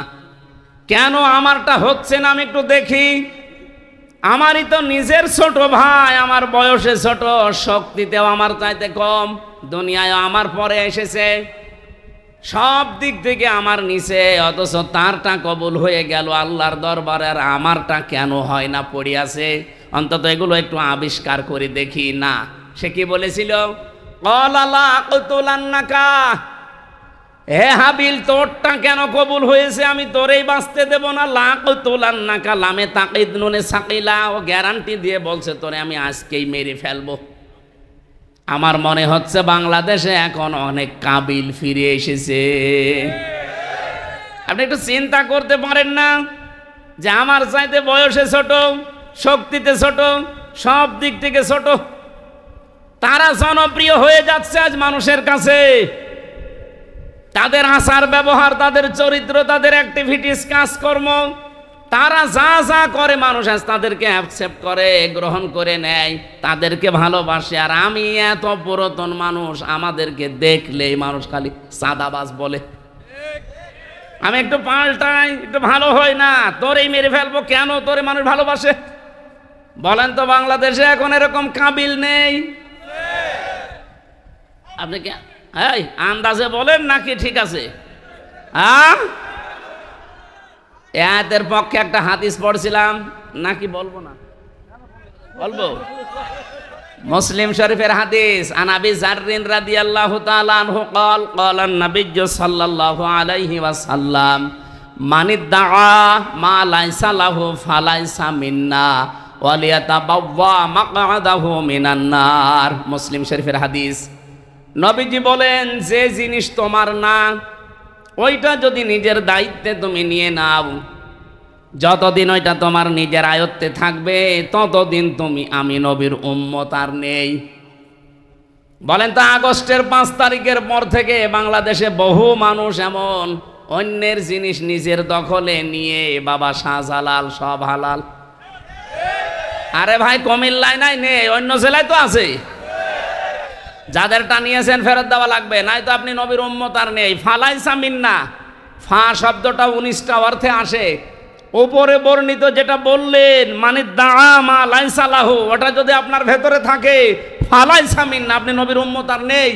[SPEAKER 1] কেন আমারটা হচ্ছে না, আমি একটু দেখি। আমারই তো নিজের ছোট ভাই, আমার বয়সে ছোট, শক্তিতেও আমার চাইতে কম, দুনিয়ায় আমার পরে এসেছে, সব দিক থেকে আমার নিচে, অথচ তারটা কবুল হয়ে গেল আল্লাহর দরবারে, আর আমারটা কেন হয় না, পড়ে আছে। অন্তত এগুলো একটু আবিষ্কার করে দেখি। না, সে কি বলেছিল? ক্বালা আকতুলান্নাকা, হে হাবিল, তোরটা কেন কবুল হয়েছে আমি তোরেই বাঁচতে দেব না। লাকতুলান্নাকা, লামে তাকিদ নুনে সাকিলা, ও গ্যারান্টি দিয়ে বলছে তোরে আমি আজকেই মেরে ফেলবো। আমার মনে হচ্ছে বাংলাদেশে এখন অনেক কাবিল ফিরে এসেছে। আপনি একটু চিন্তা করতে পারেন না যে আমার চাইতে বয়সে ছোট, শক্তিতে ছোট, সব দিক থেকে ছোট, তারা জনপ্রিয় হয়ে যাচ্ছে আজ মানুষের কাছে। তাদের আচার ব্যবহার, তাদের চরিত্র, তাদের অ্যাক্টিভিটিস, কাজকর্ম, তারা যা যা করে মানুষ আজ তাদেরকে অ্যাকসেপ্ট করে, গ্রহণ করে নেয়, তাদেরকে ভালোবাসে। আর আমি এত পুরাতন মানুষ, আমাদেরকে দেখলেই মানুষ খালি সাদাবাজ বলে। আমি একটু পাল্টাই, একটু ভালো হয় না, তোরেই মেরে ফেলবো। কেন? তোরে মানুষ ভালোবাসে। বলেন তো বাংলাদেশে এখন এরকম কাবিল নেই? আপনি কি এই আন্দাজে বলেন নাকি ঠিক আছে? এর পক্ষে একটা হাদিস পড়ছিলাম, নাকি বলবো না? বলবো। মুসলিম শরীফের হাদিস, আন আবি যাররিন রাদিয়াল্লাহু তাআলা আনহু قال قال النبي صلى الله عليه وسلم من ادعى ما ليس له فليس منا وليتبوأ مقعده من النار। মুসলিম শরীফের হাদিস। নবীজি বলেন, যে জিনিস তোমার না, ওইটা যদি নিজের দায়িত্বে তুমি নিয়ে নাও, যতদিন ওইটা তোমার নিজের আয়ত্তে থাকবে, ততদিন তুমি আমি নবীর উম্মত আর নেই। বলেন তো, আগস্টের 5 তারিখের পর থেকে বাংলাদেশে বহু মানুষ এমন অন্যের জিনিস নিজের দখলে নিয়ে, বাবা শাহজালাল সব হালাল। আরে ভাই, কুমিল্লায় নাই, নেই, অন্য জেলায় তো আছে। যাদেরটা নিয়েছেন ফেরত দেওয়া লাগবে, নাই তো আপনি নবীর উম্মত আর নেই। ফালাইসা মিন্না, ফা শব্দটা 19টা অর্থে আসে। উপরে বর্ণিত যেটা বললেন, মানে দামা লাইসা লাহু, ওটা যদি আপনার ভেতরে থাকে, ফালাইসা মিন্না, আপনি নবীর উম্মত আর নেই।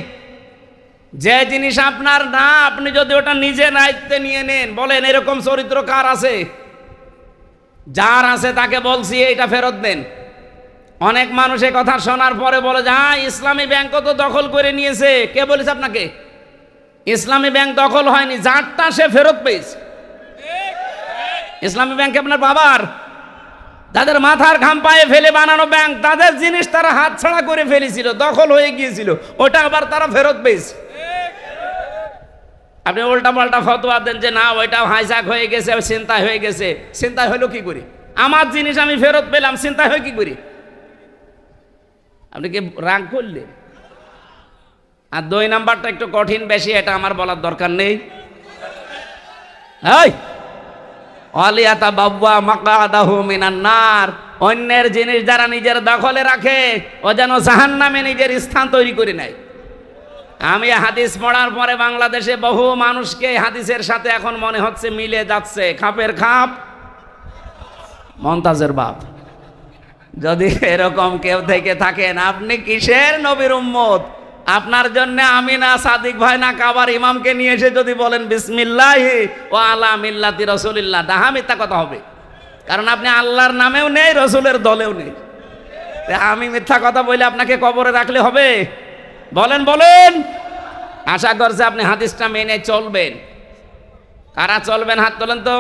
[SPEAKER 1] যে জিনিস আপনার না, আপনি যদি ওটা নিজে দায়িত্বে নিয়ে নেন, বলেন এরকম চরিত্র কার আছে? যার আছে তাকে বলছি এইটা ফেরত দেন। অনেক মানুষ এই কথা শোনার পরে বলে যে হ্যাঁ, ইসলামী ব্যাংকও তো দখল করে নিয়েছে। কে বলেছে আপনাকে? ইসলামী ব্যাংক দখল হয়নি, যারটা সে ফেরত পেয়েছে। ইসলামী ব্যাংক আপনার বাবার, তাদের মাথার ঘাম পায়ে ফেলে বানানো ব্যাংক, তাদের জিনিস তারা হাতছাড়া করে ফেলেছিল, দখল হয়ে গিয়েছিল, ওটা আবার তারা ফেরত পেয়েছে। আপনি উল্টা পাল্টা ফতোয়া দেন যে না, ওইটা হাইজাক হয়ে গেছে, চিন্তা হয়ে গেছে। চিন্তা হলো কি করি? আমার জিনিস আমি ফেরত পেলাম, চিন্তা হয় কি করি? আপনি কি রাগ করলেন? আর 2 নাম্বারটা একটু কঠিন বেশি, এটা আমার বলার দরকার নেই। ওয়ালিয়াতাবাওয়া মাকআদাহু মিনান নার, অন্যের জিনিস যারা নিজের দখলে রাখে, ও যেন জাহান্নামে নিজের স্থান তৈরি করে নেয়। আমি হাদিস পড়ার পরে বাংলাদেশে বহু মানুষকে হাদিসের সাথে এখন মনে হচ্ছে মিলে যাচ্ছে। খাপের খাপ মমতাজের বাপ। যদি এরকম কেউ থেকে থাকেন, আপনি কিসের নবীর উম্মত? আপনার জন্য আমি না সাদিক ভাই না কাবার ইমামকে নিয়ে এসে যদি বলেন বিসমিল্লাহি ওয়া আলা মিল্লাতি রাসূলিল্লাহ, ডাহা মিথ্যা কথা হবে। কারণ আপনি আল্লাহর নামেও নেই, রসুলের দলেও নেই। আমি মিথ্যা কথা বলে আপনাকে কবরে রাখলে হবে? বলেন বলেন। আশা করছে আপনি হাদিসটা মেনে চলবেন। কারা চলবেন হাত তোলেন তো।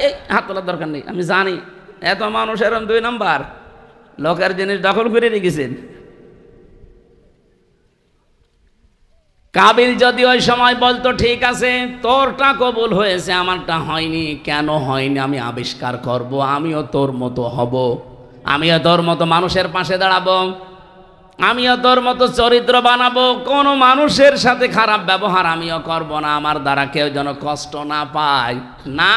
[SPEAKER 1] এই হাত তোলার দরকার নেই, আমি জানি এত মানুষ এরকম 2 নাম্বার লোকের জিনিস দখল করে রেখেছেন। কাবিল যদি ওই সময় বলতো ঠিক আছে, তোরটা কবুল হয়েছে, আমারটা হয়নি, কেন হয়নি আমি আবিষ্কার করব, আমিও তোর মতো হব, আমিও তোর মতো মানুষের পাশে দাঁড়াবো, আমিও তোর মতো চরিত্র বানাবো, কোনো মানুষের সাথে খারাপ ব্যবহার আমিও করব না, আমার দ্বারা কেউ যেন কষ্ট না পায়। না,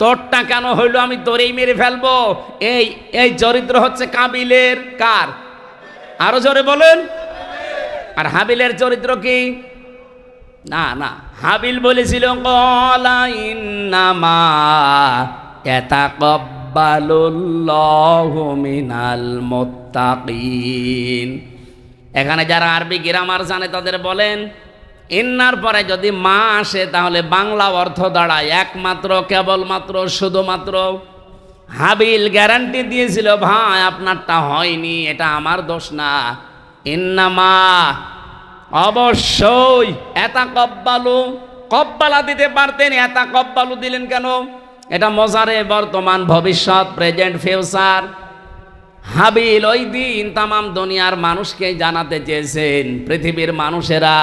[SPEAKER 1] তোরটা কেন হইলো, আমি তোরেই মেরে ফেলবো। এই এই চরিত্র হচ্ছে কাবিলের। কার? আরো জোরে বলেন। আর হাবিলের চরিত্র কি? না না, হাবিল বলেছিল ক্বালা ইন্নামা ইয়াতাকাব্বালুল্লাহু মিনাল মুত্তাকিন। এখানে যারা আরবি গ্রামার জানে তাদের বলেন, ইন্নার পরে যদি মা আসে তাহলে বাংলা অর্থ দাঁড়ায় একমাত্র, কেবলমাত্র, শুধুমাত্র। হাবিল গ্যারান্টি দিয়েছিল, ভাই আপনারটা হয়নি, এটা আমার দোষ না। ইন্নামা, অবশ্যই। ইয়াতাকাব্বালু, কব্বালা দিতে পারতেন, ইয়াতাকাব্বালু দিলেন কেন? এটা মজারে বর্তমান, ভবিষ্যৎ, প্রেজেন্ট, ফিউচার। হাবিল ওই দিন তামাম দুনিয়ার মানুষকে জানাতে চেয়েছেন, পৃথিবীর মানুষেরা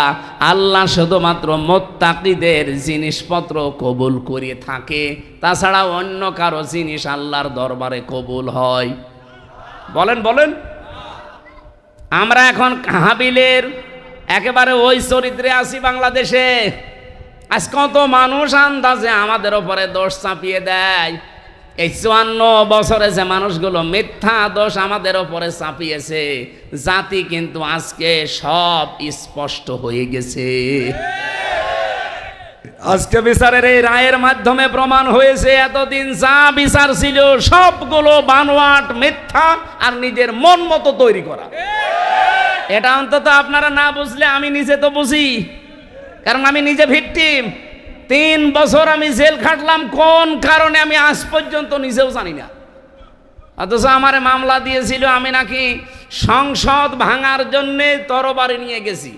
[SPEAKER 1] আল্লাহ শুধুমাত্র মুত্তাকিদের জিনিসপত্র কবুল করে থাকে, তাছাড়া অন্য কারো জিনিস আল্লাহর দরবারে কবুল হয়? বলেন বলেন। আমরা এখন হাবিলের একেবারে ওই চরিত্রে আছি বাংলাদেশে। আজ কত মানুষ আন্দাজে আমাদের ওপরে দোষ চাপিয়ে দেয়। এই 54 বছরে যে মানুষগুলো মিথ্যা দোষ আমাদের ওপরে চাপিয়েছে, জাতি কিন্তু আজকে সব স্পষ্ট হয়ে গেছে। আজকে বিচারের এই রায়ের মাধ্যমে প্রমাণ হয়েছে, এতদিন যা বিচার ছিল সবগুলো বানোয়াট, মিথ্যা আর নিজের মন মতো তৈরি করা। এটা অন্তত আপনারা না বুঝলে আমি নিজে তো বুঝি, কারণ আমি নিজে ভিকটিম। 3 বছর আমি জেল খাটলাম, কোন কারণে আমি আজ পর্যন্ত নিজেও জানি না। অথচ আমারে মামলা দিয়েছিল, আমি নাকি সংসদ ভাঙার জন্যে তরবারি নিয়ে গেছি।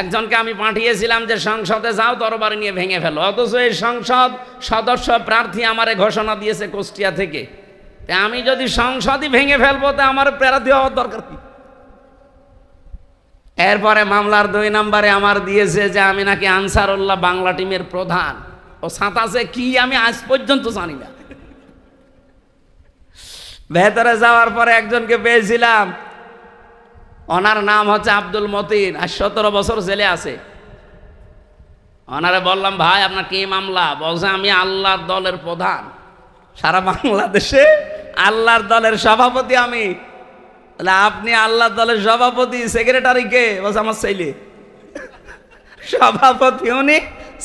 [SPEAKER 1] একজনকে আমি পাঠিয়েছিলাম যে সংসদে যাও, তরবারি নিয়ে ভেঙে ফেলো। অথচ এই সংসদ সদস্য প্রার্থী আমারে ঘোষণা দিয়েছে কুষ্টিয়া থেকে। আমি যদি সংসদই ভেঙে ফেলবো, তা আমার প্রার্থী হওয়ার দরকার কি? এরপরে মামলার 2 নম্বরে আমার দিয়েছে যে আমি নাকি আনসারুল্লাহ বাংলা টিমের প্রধান। ও সাঁতাসে কি আমি আজ পর্যন্ত জানি না। ভেতরে যাওয়ার পরে একজনকে পেয়েছিলাম, ওনার নাম হচ্ছে আব্দুল মতিন, আর 17 বছর জেলে আছে। ওনারে বললাম, ভাই আপনার কি মামলা? বলছে আমি আল্লাহর দলের প্রধান, সারা বাংলাদেশে আল্লাহর দলের সভাপতি আমি। আপনি আল্লাহ দলের সভাপতি, সেক্রেটারি কে? বলছে আমার ছেলে। সভাপতি উনি,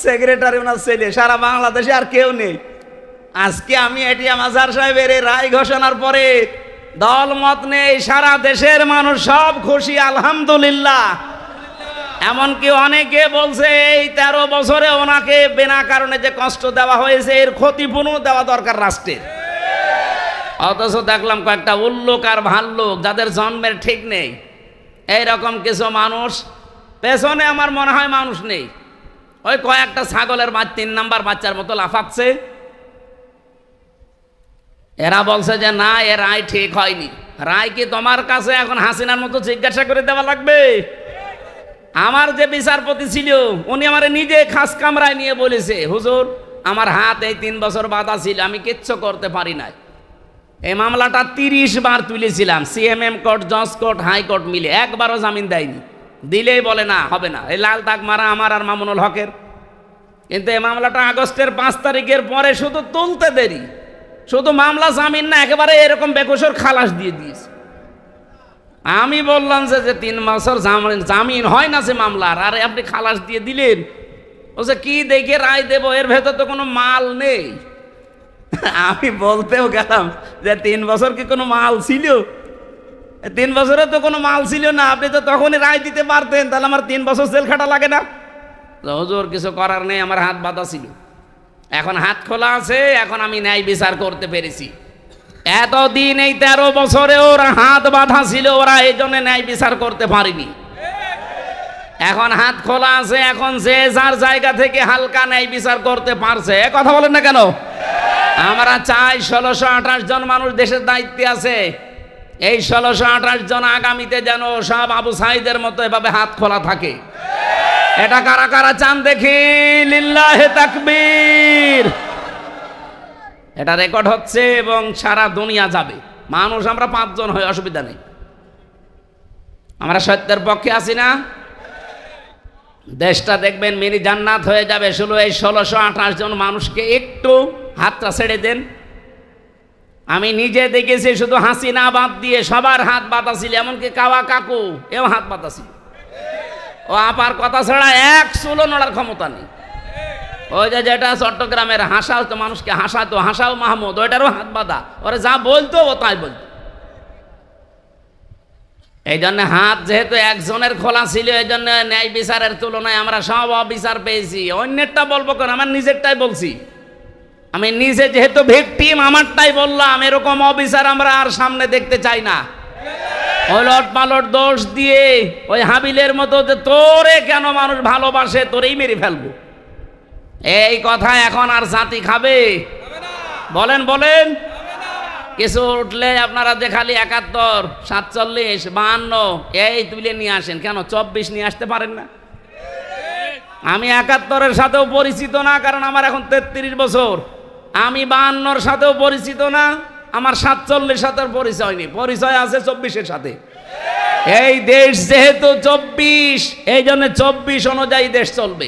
[SPEAKER 1] সেক্রেটারি ওনার ছেলে, সারা বাংলাদেশে আর কেউ নেই। আজকে আমি এটিএম আজহার সাহেবের এই রায় ঘোষণার পরে দল মত নেই, সারা দেশের মানুষ সব খুশি, আলহামদুলিল্লাহ। এমনকি অনেকে বলছে এই 13 বছরে ওনাকে বিনা কারণে যে কষ্ট দেওয়া হয়েছে, এর ক্ষতিপূরণ দেওয়া দরকার রাষ্ট্রের। অথচ দেখলাম কয়েকটা উল্লুক আর ভাল্লুক, যাদের জন্মের ঠিক নেই, এইরকম কিছু মানুষ পেছনে আমার মনে হয় মানুষ নেই। ওই কয়েকটা ছাগলের 3 নাম্বার বাচ্চার মতো লাফাচ্ছে। এরা বলছে যে না, এ রায় ঠিক হয়নি। রায় কি তোমার কাছে এখন হাসিনার মতো জিজ্ঞাসা করে দেওয়া লাগবে? আমার যে বিচারপতি ছিল, উনি আমার নিজে খাস কামরায় নিয়ে বলেছে, হুজুর আমার হাত এই 3 বছর বাঁধা ছিল, আমি কিচ্ছু করতে পারি নাই। এই মামলাটা 30 বার তুলেছিলাম, সিএমএম কোর্ট, জজ কোর্ট, হাইকোর্ট মিলে, একবারও জামিন দেয়নি। দিলেই বলে না, হবে না। এই লাল দাগ মারা আমার আর মামুনুল হকের। কিন্তু এই মামলাটা আগস্টের 5 তারিখের পরে শুধু তুলতে দেরি, শুধু মামলা জামিন না, একেবারে এরকম বেকসুর খালাস দিয়ে দিয়েছে। আমি বললাম যে 3 বছর জামিন হয় না সে মামলার, আর আপনি খালাস দিয়ে দিলেন। বলছে কি দেখে রায় দেব, এর ভেতর তো কোনো মাল নেই। আমি বলতেও গেলাম যে 3 বছর কি কোনো মাল ছিল? 3 বছরে তো কোনো মাল ছিল না, আপনি তো তখনই রায় দিতে পারতেন, তাহলে আমার 3 বছর জেল খাটা লাগে না? হুজুর কিছু করার নেই, আমার হাত বাঁধা ছিল, এখন হাত খোলা আছে, এখন আমি ন্যায় বিচার করতে পেরেছি। এতদিন এই 13 বছরে ওরা হাত বাঁধা ছিল, ওরা এই জন্য ন্যায় বিচার করতে পারেনি। এখন হাত খোলা আছে, এখন যে যার জায়গা থেকে হালকা ন্যায় বিচার করতে পারছে। কথা বলেন না কেন? আমরা চাই 1628 জন মানুষ দেশের দায়িত্বে আছে, এই 1628 জন আগামীতে যেন সব আবু সাইদের মতো এভাবে হাত খোলা থাকে। এটা কারা কারা চান দেখি? লিল্লাহে তাকবীর। এটা রেকর্ড হচ্ছে এবং সারা দুনিয়া যাবে। মানুষ আমরা 5 জন হই, অসুবিধা নেই। আমরা সত্যের পক্ষে আছি না? দেশটা দেখবেন মিনি জান্নাত হয়ে যাবে। শুধু এই 1628 জন মানুষকে একটু হাতটা ছেড়ে দেন। আমি নিজে দেখেছি, শুধু হাসিনা বাদ দিয়ে সবার হাত বাতাছিল, এমনকি কাওয়া কাকু এও হাত বাতাছিল। ও আপার কথা ছাড়া এক চুলো নড়ার ক্ষমতা নেই। ওই যে যেটা চট্টগ্রামের হাসাও তো মানুষকে হাসাতো, হাসাও মাহমুদ, ওইটারও হাত বাঁধা, ওরা যা বলতো ও তাই বলতো। এই জন্য হাত যেহেতু একজনের খোলা ছিল, এই জন্য ন্যায় বিচারের তুলনায় আমরা সব অবিচার পেয়েছি। অন্যেরটা বলবো কেন, আমার নিজেরটাই বলছি। আমি নিজে যেহেতু ভিকটিম, আমারটাই বললাম। এরকম অবিচার আমরা আর সামনে দেখতে চাই না। ওলট পালট দোষ দিয়ে ওই হাবিলের মতো যে তোরে কেন মানুষ ভালোবাসে, তোরেই মেরে ফেলবো, এই কথা এখন আর জাতি খাবে? বলেন বলেন। কিছু উঠলে আপনারা যে খালি 71, 47, 52 এই তুলে নিয়ে আসেন, কেন 24 নিয়ে আসতে পারেন না? আমি 71-এর সাথেও পরিচিত না, কারণ আমার এখন 33 বছর। আমি 52-এর সাথেও পরিচিত না, আমার 47-এর সাথে পরিচয় নেই, পরিচয় আছে 24-এর সাথে। এই দেশ যেহেতু 24, এই জন্য 24 অনুযায়ী দেশ চলবে।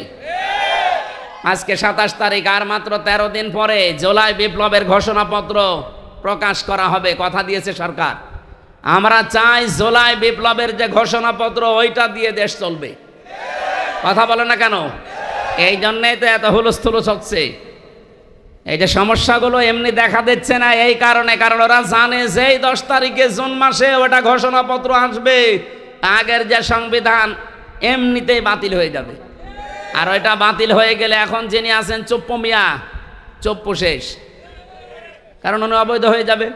[SPEAKER 1] আজকে 27 তারিখ, আর মাত্র 13 দিন পরে জুলাই বিপ্লবের ঘোষণাপত্র প্রকাশ করা হবে, কথা দিয়েছে সরকার। আমরা চাই জুলাই বিপ্লবের যে ঘোষণাপত্র ওইটা দিয়ে দেশ চলবে। কথা বলে না কেন? এই জন্যই তো এত হুলস্থুলুস হচ্ছে। এই যে সমস্যাগুলো এমনি দেখা দিচ্ছে না, এই কারণে, কারণ ওরা জানে যে 10 তারিখে জুন মাসে ওটা ঘোষণাপত্র আসবে, আগের যে সংবিধান এমনিতেই বাতিল হয়ে যাবে। আর ওইটা বাতিল হয়ে গেলে এখন যিনি আছেন চুপ্পু মিয়া, চুপ্পু শেষ, কারণ উনি অবৈধ হয়ে যাবে।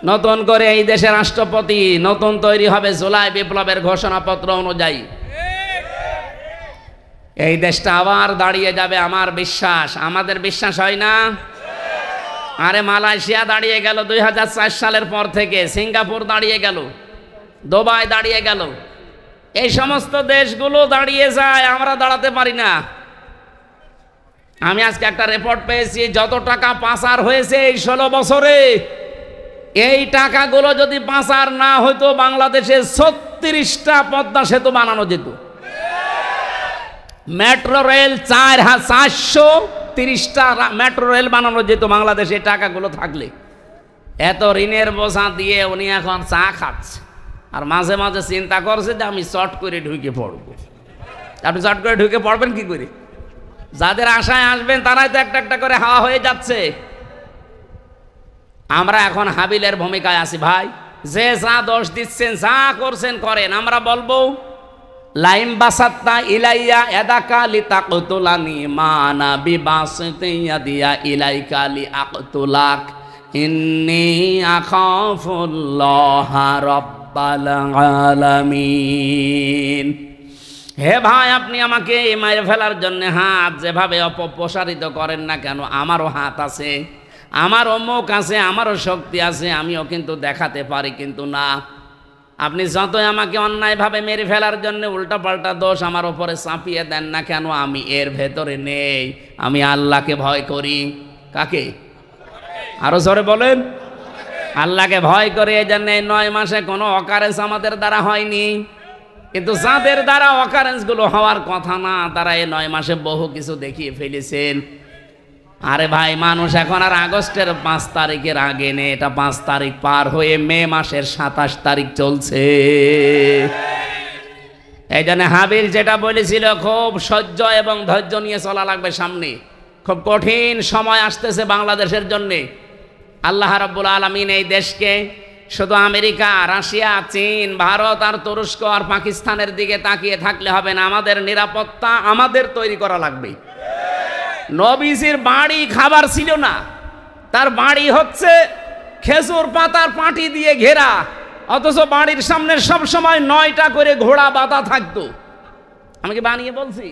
[SPEAKER 1] নতুন করে এই দেশের রাষ্ট্রপতি নতুন তৈরি হবে জুলাই বিপ্লবের ঘোষণাপত্র অনুযায়ী। এই দেশটা আবার দাঁড়িয়ে যাবে, আমার বিশ্বাস। আমাদের বিশ্বাস হয় না? আরে মালয়েশিয়া দাঁড়িয়ে গেল 2004 সালের পর থেকে, সিঙ্গাপুর দাঁড়িয়ে গেল, দুবাই দাঁড়িয়ে গেল, এই সমস্ত দেশগুলো দাঁড়িয়ে যায়, আমরা দাঁড়াতে পারি না। আমি আজকে একটা রিপোর্ট পেয়েছি, যত টাকা পাচার হয়েছে এই 16 বছরে, এই টাকাগুলো যদি পাচার না হতো বাংলাদেশে 36টা পদ্মা সেতু বানানো যেত। মেট্রো রেল 430টা মেট্রো রেল বানানো যেত বাংলাদেশে এই টাকাগুলো থাকলে। এত ঋণের বোঝা দিয়ে উনি এখন চা খাচ্ছে, আর মাঝে মাঝে চিন্তা করছে যে আমি চট করে ঢুকে পড়বো। আপনি চট করে ঢুকে পড়বেন কি করে? যাদের আশায় আসবেন তারাই তো একটা একটা করে হাওয়া হয়ে যাচ্ছে। আমরা এখন হাবিলের ভূমিকায় আছি ভাই। যে যা দোষ দিচ্ছেন, যা করছেন করেন, আমরা বলবো লাইম বাসাত্তা ইলাইয়া এদাকা লিতাকতুলানি মানা বিবাসতিয়া দিয়া ইলাইকা লিআকতুলাক ইন্নী আখাফুল্লাহ রাব্বাল আলামিন। হে ভাই, আপনি আমাকে মেরে ফেলার জন্য হাত যেভাবে অপপ্রসারিত করেন না কেন, আমারও হাত আছে, আমারও মুখ আছে, আমারও শক্তি আছে, আমিও কিন্তু দেখাতে পারি, কিন্তু না, আপনি যতই আমাকে অন্যায়ভাবে মেরে ফেলার জন্য উল্টাপাল্টা দোষ আমার ওপরে চাপিয়ে দেন না কেন, আমি এর ভেতরে নেই। আমি আল্লাহকে ভয় করি। কাকে? আরো জোরে বলেন। আল্লাহকে ভয় করে। এই জন্য 9 মাসে কোনো অকারেন্স আমাদের দ্বারা হয়নি, কিন্তু যাদের দ্বারা অকারেন্সগুলো হওয়ার কথা না, তারা এই 9 মাসে বহু কিছু দেখিয়ে ফেলেছেন। আরে ভাই, মানুষ এখন আর আগস্টের 5 তারিখের আগে নেই, এটা 5 তারিখ পার হয়ে মে মাসের 27 তারিখ চলছে। এই জন্য হাবিল যেটা বলেছিল, খুব সহ্য এবং ধৈর্য নিয়ে চলা লাগবে সামনে। খুব কঠিন সময় আসতেছে বাংলাদেশের জন্যে। আল্লাহ রাব্বুল আলামিন এই দেশকে শুধু আমেরিকা, রাশিয়া, চীন, ভারত আর তুরস্ক আর পাকিস্তানের দিকে তাকিয়ে থাকলে হবে না। আমাদের নিরাপত্তা আমাদের তৈরি করা লাগবে। নবীজির বাড়ি খাবার ছিল না, তার বাড়ি হচ্ছে খেজুর পাতার পাটি দিয়ে ঘেরা, অথচ বাড়ির সামনে সব সময় 9টা করে ঘোড়া বাঁধা থাকতো। আমি কি বানিয়ে বলছি?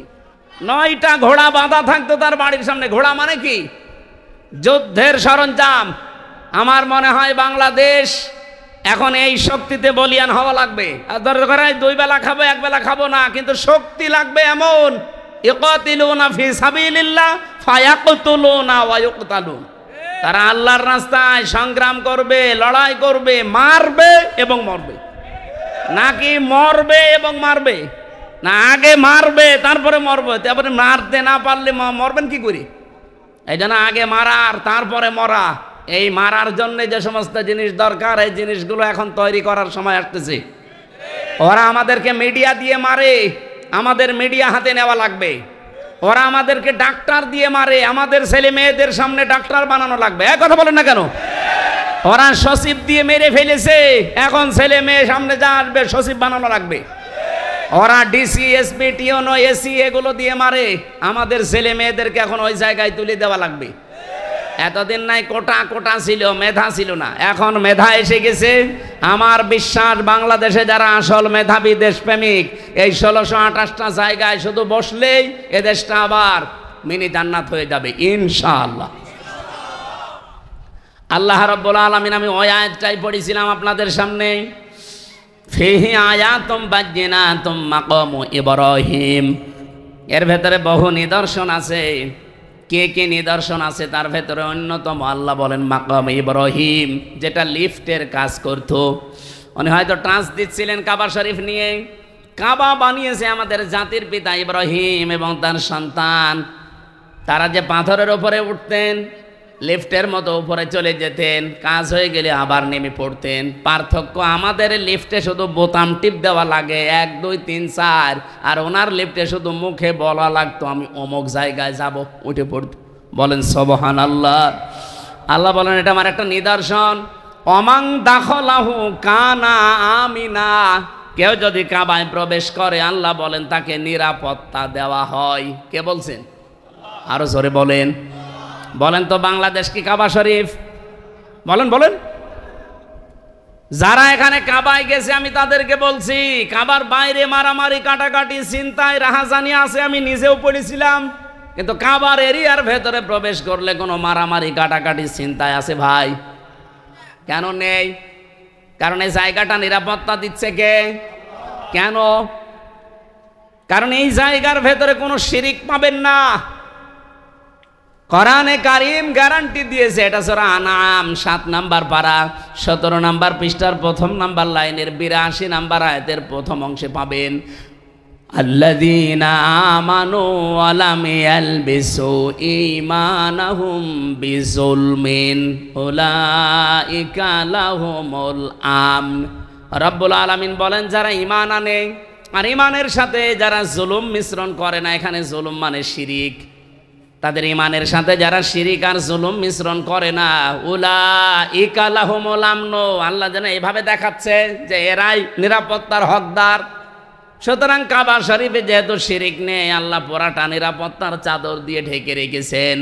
[SPEAKER 1] 9টা ঘোড়া বাঁধা থাকতো তার বাড়ির সামনে। ঘোড়া মানে কি? যুদ্ধের সরঞ্জাম। আমার মনে হয় বাংলাদেশ এখন এই শক্তিতে বলিয়ান হওয়া লাগবে। আর দরকার 2 বেলা খাবো, 1 বেলা খাবো না, কিন্তু শক্তি লাগবে এমন, ইকাতিলুনা ফি সাবিলিল্লাহ ফায়াকতুলুনা ওয়া ইউকতালুন। তারা আল্লাহর রাস্তায় সংগ্রাম করবে, লড়াই করবে, মারবে এবং মরবে। নাকি মরবে এবং মারবে? না, আগে মারবে তারপরে মরবে। তারপরে মারতে না পারলে মরবেন কি করে? এই জন্য আগে মারার তারপরে মরা। এই মারার জন্য যে সমস্ত জিনিস দরকার, এই জিনিসগুলো এখন তৈরি করার সময় আসতেছে। ওরা আমাদেরকে মিডিয়া দিয়ে মারে, আমাদের মিডিয়া হাতে নেওয়া লাগবে। ওরা আমাদেরকে ডাক্তার দিয়ে মারে, আমাদের ছেলে মেয়েদের সামনে ডাক্তার বানানো লাগবে। এক কথা বলেন না কেন? ওরা সচিব দিয়ে মেরে ফেলেছে, এখন ছেলে মেয়ে সামনে যা আসবে সচিব বানানো লাগবে। ওরা ডিসি, এসপি, টিওনো, এসি এগুলো দিয়ে মারে, আমাদের ছেলে মেয়েদেরকে এখন ওই জায়গায় তুলে দেওয়া লাগবে। এতদিন নাই কোটা কোটা ছিল, মেধা ছিল না, এখন মেধা এসে গেছে। আমার বিশ্বাস বাংলাদেশে যারা আসল মেধাবী দেশপ্রেমিক, এই 1628টা জায়গায় শুধু বসলেই এ দেশটা আবার মিনি জান্নাত হয়ে যাবে ইনশাআল্লাহ। আল্লাহ রাব্বুল আলামিন, আমি ওই আয়াতটাই পড়েছিলাম আপনাদের সামনে, ফিহি আয়াতুম বাজ্জিনাতুম মাকামু ইব্রাহিম। এর ভেতরে বহু নিদর্শন আছে। কে কে নিদর্শন আছে তার ভেতরে অন্যতম আল্লাহ বলেন মাকাম ইব্রাহিম, যেটা লিফটের কাজ করত। উনি হয়তো ট্রান্স দিচ্ছিলেন কাবা শরীফ নিয়ে। কাবা বানিয়েছে আমাদের জাতির পিতা ইব্রাহিম এবং তার সন্তান। তারা যে পাথরের উপরে উঠতেন, লিফটের মতো উপরে চলে যেতেন, কাজ হয়ে গেলে আবার নেমে পড়তেন। পার্থক্য, আমাদের লিফটে শুধু বোতাম টিপ দেওয়া লাগে 1 2 3 4, আর ওনার লিফটে শুধু মুখে বলা লাগতো আমি অমুক জায়গায় যাব, উঠে পড়তে। বলেন সুবহানাল্লাহ। আল্লাহ বলেন এটা আমার একটা নিদর্শন। অমাং দাখলাহু কানা আমিনা, কেউ যদি কাবায় প্রবেশ করে আল্লাহ বলেন তাকে নিরাপত্তা দেওয়া হয়। কে বলছেন? আরো জোরে বলেন। বলেন তো বাংলাদেশ কি কাবা শরীফ? বলেন বলেন। যারা এখানে কাবায় গেছে আমি তাদেরকে বলছি, কাবার বাইরে মারামারি, কাটাকাটি, চিন্তায়, রাহাজানি আছে, আমি নিজেও পড়েছিলাম। কিন্তু কাবার এরিয়ার ভেতরে প্রবেশ করলে কোনো মারামারি, কাটাকাটি, চিন্তায় আছে ভাই? কেন নেই? কারণ এই জায়গাটা নিরাপত্তা দিচ্ছে কে? কেন? কারণ এই জায়গার ভেতরে কোনো শিরিক পাবেন না। কোরআনে কারীম গ্যারান্টি দিয়েছে। এটা সূরা আনআম 7 নাম্বার পারা 17 নাম্বার পৃষ্ঠার 1ম নাম্বার লাইনের 82 নাম্বার আয়াতের প্রথম অংশে পাবেন, আল্লাযীনা আমানু ওয়া লাম ইয়ালবিসু ঈমানাহুম বিযুলমিন উলাইকা লাহুমুল আমন। রব্বুল আলামিন বলেন যারা ঈমান আনে আর ঈমানের সাথে যারা জুলুম মিশ্রণ করে না, এখানে জুলুম মানে শিরিক, তাদের ঈমানের সাথে যারা শিরিক আর জুলুম মিশ্রণ করে না, উলাইকা লাহুমুল আমন, আল্লাহ যেন এভাবে দেখাচ্ছে যে এরাই নিরাপত্তার হকদার। সুতরাং কাবা শরীফে যেহেতু শিরিক নেই, আল্লাহ পুরাটা নিরাপত্তার চাদর দিয়ে ঢেকে রেখেছেন।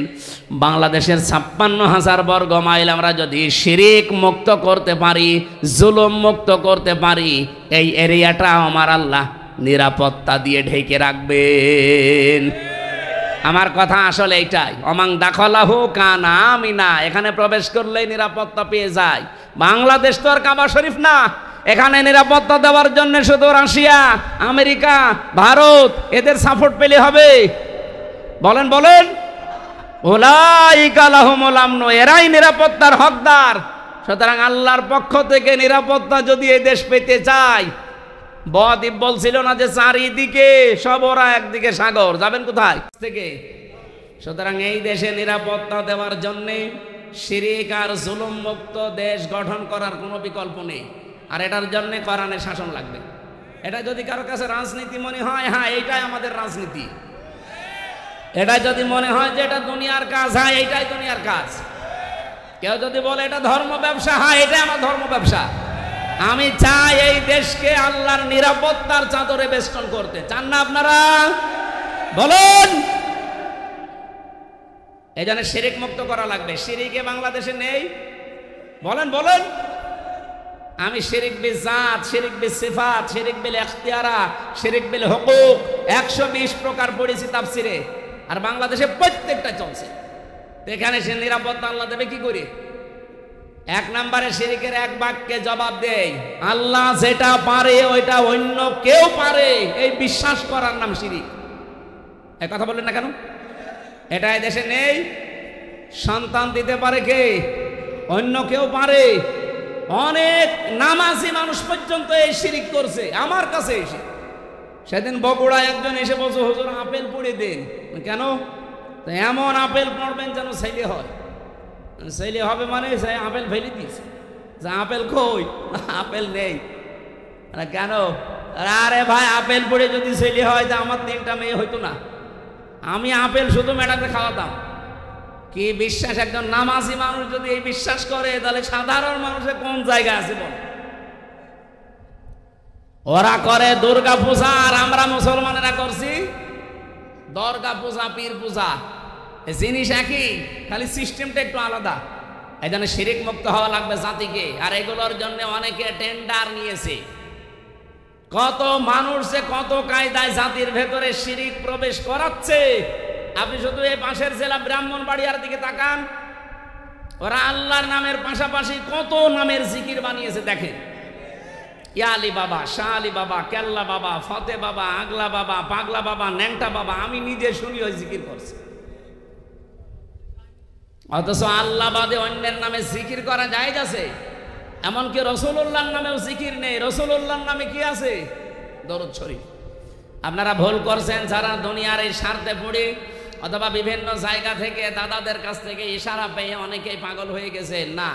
[SPEAKER 1] বাংলাদেশের 56,000 বর্গ মাইল আমরা যদি শিরিক মুক্ত করতে পারি, জুলুম মুক্ত করতে পারি, এই এরিয়াটা আমার আল্লাহ নিরাপত্তা দিয়ে ঢেকে রাখবেন। আমার কথা আসলে এইটাই, অমাং দাখলাহু কানা আমিনা, এখানে প্রবেশ করলেই নিরাপত্তা পেয়ে যায়। বাংলাদেশ তো আর কাবা শরীফ না, এখানে নিরাপত্তা দেওয়ার জন্য শুধু রাশিয়া, আমেরিকা, ভারত এদের সাপোর্ট পেলে হবে? বলেন বলেন। উলাইকা লাহুমুল আমন, এরাই নিরাপত্তার হকদার। সুতরাং আল্লাহর পক্ষ থেকে নিরাপত্তা যদি এই দেশ পেতে চায়, বদ্বীপ বলছিল না যে চারিদিকে সব ওরা, একদিকে সাগর, যাবেন কোথায় থেকে? সুতরাং এই দেশে নিরাপত্তা দেওয়ার জন্য শিরিক আর জুলুম মুক্ত দেশ গঠন করার কোনো বিকল্প নেই। আর এটার জন্য কোরআনের শাসন লাগবে। এটা যদি কারো কাছে রাজনীতি মনে হয়, হ্যাঁ এইটাই আমাদের রাজনীতি। এটা যদি মনে হয় যে এটা দুনিয়ার কাজ, হ্যাঁ এইটাই দুনিয়ার কাজ। কেউ যদি বলে এটা ধর্ম ব্যবসা, হ্যাঁ এটাই আমার ধর্ম ব্যবসা। আমি চাই এই দেশকে আল্লাহর নিরাপত্তার চাদরে বেষ্টন করতে। চান না আপনারা? বলুন। এই জন্য শিরিক মুক্ত করা লাগবে। শিরিকে বাংলাদেশে নেই, বলেন বলেন। আমি শিরিক বিল জাত, শিরিক বিল সিফাত, শিরিক বিল ইখতিয়ারা, শিরিক বিল হুকুক 120 প্রকার পড়েছি তাফসিরে, আর বাংলাদেশে প্রত্যেকটা চলছে। এখানে সে নিরাপত্তা আল্লাহ দেবে কি করে? 1 নম্বরে শিরিকের এক বাক্যে জবাব দেয়, আল্লাহ যেটা পারে ওইটা অন্য কেউ পারে, এই বিশ্বাস করার নাম শিরিক। এই কথা বললেন না কেন? এটা এই দেশে নেই। সন্তান দিতে পারে কে? অন্য কেউ পারে। অনেক নামাজি মানুষ পর্যন্ত এই শিরিক করছে আমার কাছে এসে। সেদিন বগুড়া একজন এসে বলছে, হুজুর আপেল পড়ে দেন। কেন? এমন আপেল পড়বেন যেন ছেলে হয়। ছেলে হবে মানে আপেল ফেলে দিয়েছে, যে আপেল কই? আপেল নেই। কেন? আরে ভাই আপেল পড়ে যদি ছেলে হয় তা আমার 3টা মেয়ে হইতো না। আমি আপেল শুধু ম্যাডামে খাওয়াতাম। কি বিশ্বাস! একজন নামাজি মানুষ যদি এই বিশ্বাস করে তাহলে সাধারণ মানুষের কোন জায়গা আছে বল? ওরা করে দুর্গা পূজা আর আমরা মুসলমানেরা করছি দর্গা পূজা, পীর পূজা। জিনিস একই, খালি সিস্টেমটা একটু আলাদা। এই জন্য শিরিক মুক্ত হওয়া লাগবে জাতিকে। আর এগুলোর জন্য অনেকে টেন্ডার নিয়েছে। কত মানুষ যে কত কায়দায় জাতির ভেতরে শিরিক প্রবেশ করাচ্ছে। আপনি শুধু এই পাশের জেলা ব্রাহ্মণবাড়িয়ার দিকে তাকান, ওরা আল্লাহর নামের পাশাপাশি কত নামের জিকির বানিয়েছে দেখেন। ইয়া আলী বাবা, শাহ আলী বাবা, কেল্লা বাবা, ফতে বাবা, আগলা বাবা, পাগলা বাবা, ন্যাংটা বাবা। আমি নিজে শুনি ওই জিকির করছে। অথচ আল্লাহ বাদে অন্যের নামে জিকির করা জায়েজ আছে। এমনকি রাসূলুল্লাহর নামেও জিকির নেই। রাসূলুল্লাহর নামে কি আছে? দরুদ শরীফ। আপনারা ভুল করছেন যারা দুনিয়ার এই স্বার্থে পড়ে অথবা বিভিন্ন জায়গা থেকে দাদাদের কাছ থেকে ইশারা পেয়ে অনেকেই পাগল হয়ে গেছেন। না,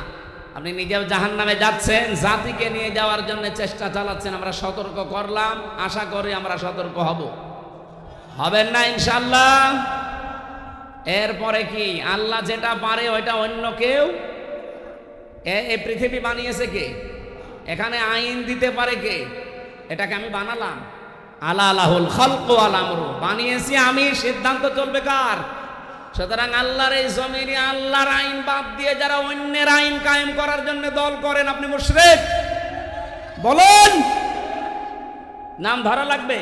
[SPEAKER 1] আপনি নিজেও জাহান্নামে যাচ্ছেন, জাতিকে নিয়ে যাওয়ার জন্য চেষ্টা চালাচ্ছেন। আমরা সতর্ক করলাম, আশা করি আমরা সতর্ক হবেন না ইনশাআল্লাহ। এরপরে কি? আল্লাহ যেটা পারে ওইটা অন্য কেউ। এই পৃথিবী বানিয়েছে কে? এখানে আইন দিতে পারে কে? এটাকে আমি বানালাম? আলা আলাহুল খালকু ওয়াল আমরু। বানিয়েছি আমি, সিদ্ধান্ত চলবে কার? সুতরাং আল্লাহর এই জমিনে আল্লাহর আইন বাদ দিয়ে যারা অন্যের আইন কায়েম করার জন্য দল করেন, আপনি মুশরিক। বলেন, নাম ধরা লাগবে?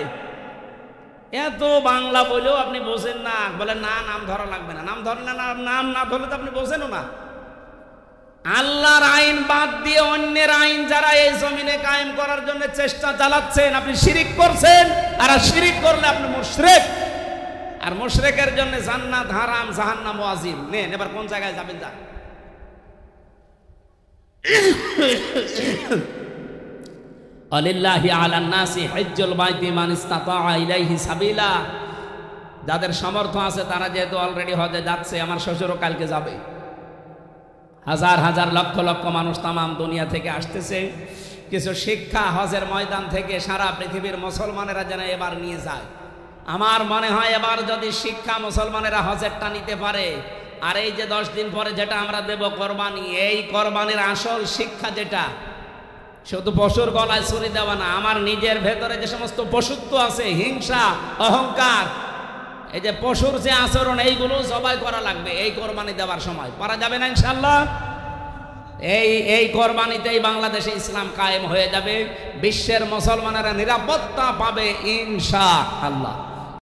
[SPEAKER 1] এত বাংলা বলেও আপনি বোঝেন না। বলেন না, নাম ধরা লাগবে না। নাম ধরেন না, নাম না ধরলে তো আপনি বোঝেনও না। আল্লাহর আইন বাদ দিয়ে অন্যের আইন যারা এই জমিনে কায়েম করার জন্য চেষ্টা চালাচ্ছেন, আপনি শিরিক করছেন। আর শিরিক করলে আপনি মুশরিক। আর মুশরিকের জন্য জান্নাত হারাম, জাহান্নাম ওয়াজিব। নেন, এবার কোন জায়গায় যাবেন? যান। আলিল্লাহি আলান নাসি হজ্জুল বাইতি মান ইসতাতা ইলাইহি সাবিলা। যাদের সামর্থ্য আছে তারা যেহেতু অলরেডি হজে যাচ্ছে, আমার শ্বশুরও কালকে যাবে। হাজার হাজার লক্ষ লক্ষ মানুষ তামাম দুনিয়া থেকে আসতেছে। কিছু শিক্ষা হজের ময়দান থেকে সারা পৃথিবীর মুসলমানেরা যেন এবার নিয়ে যায়। আমার মনে হয় এবার যদি শিক্ষা মুসলমানেরা হজেরটা নিতে পারে, আর এই যে 10 দিন পরে যেটা আমরা দেব কোরবানি, এই কোরবানির আসল শিক্ষা যেটা, শুধু পশুর গলায় ছুরি দেওয়া না, আমার নিজের ভেতরে যে সমস্ত পশুত্ব আছে, হিংসা, অহংকার, এই যে পশুর যে আচরণ, এইগুলো জবাই করা লাগবে এই কোরবানি দেওয়ার সময়। পারা যাবে না ইনশাআল্লাহ? এই কোরবানিতেই বাংলাদেশে ইসলাম কায়েম হয়ে যাবে। বিশ্বের মুসলমানেরা নিরাপত্তা পাবে ইনশাআল্লাহ।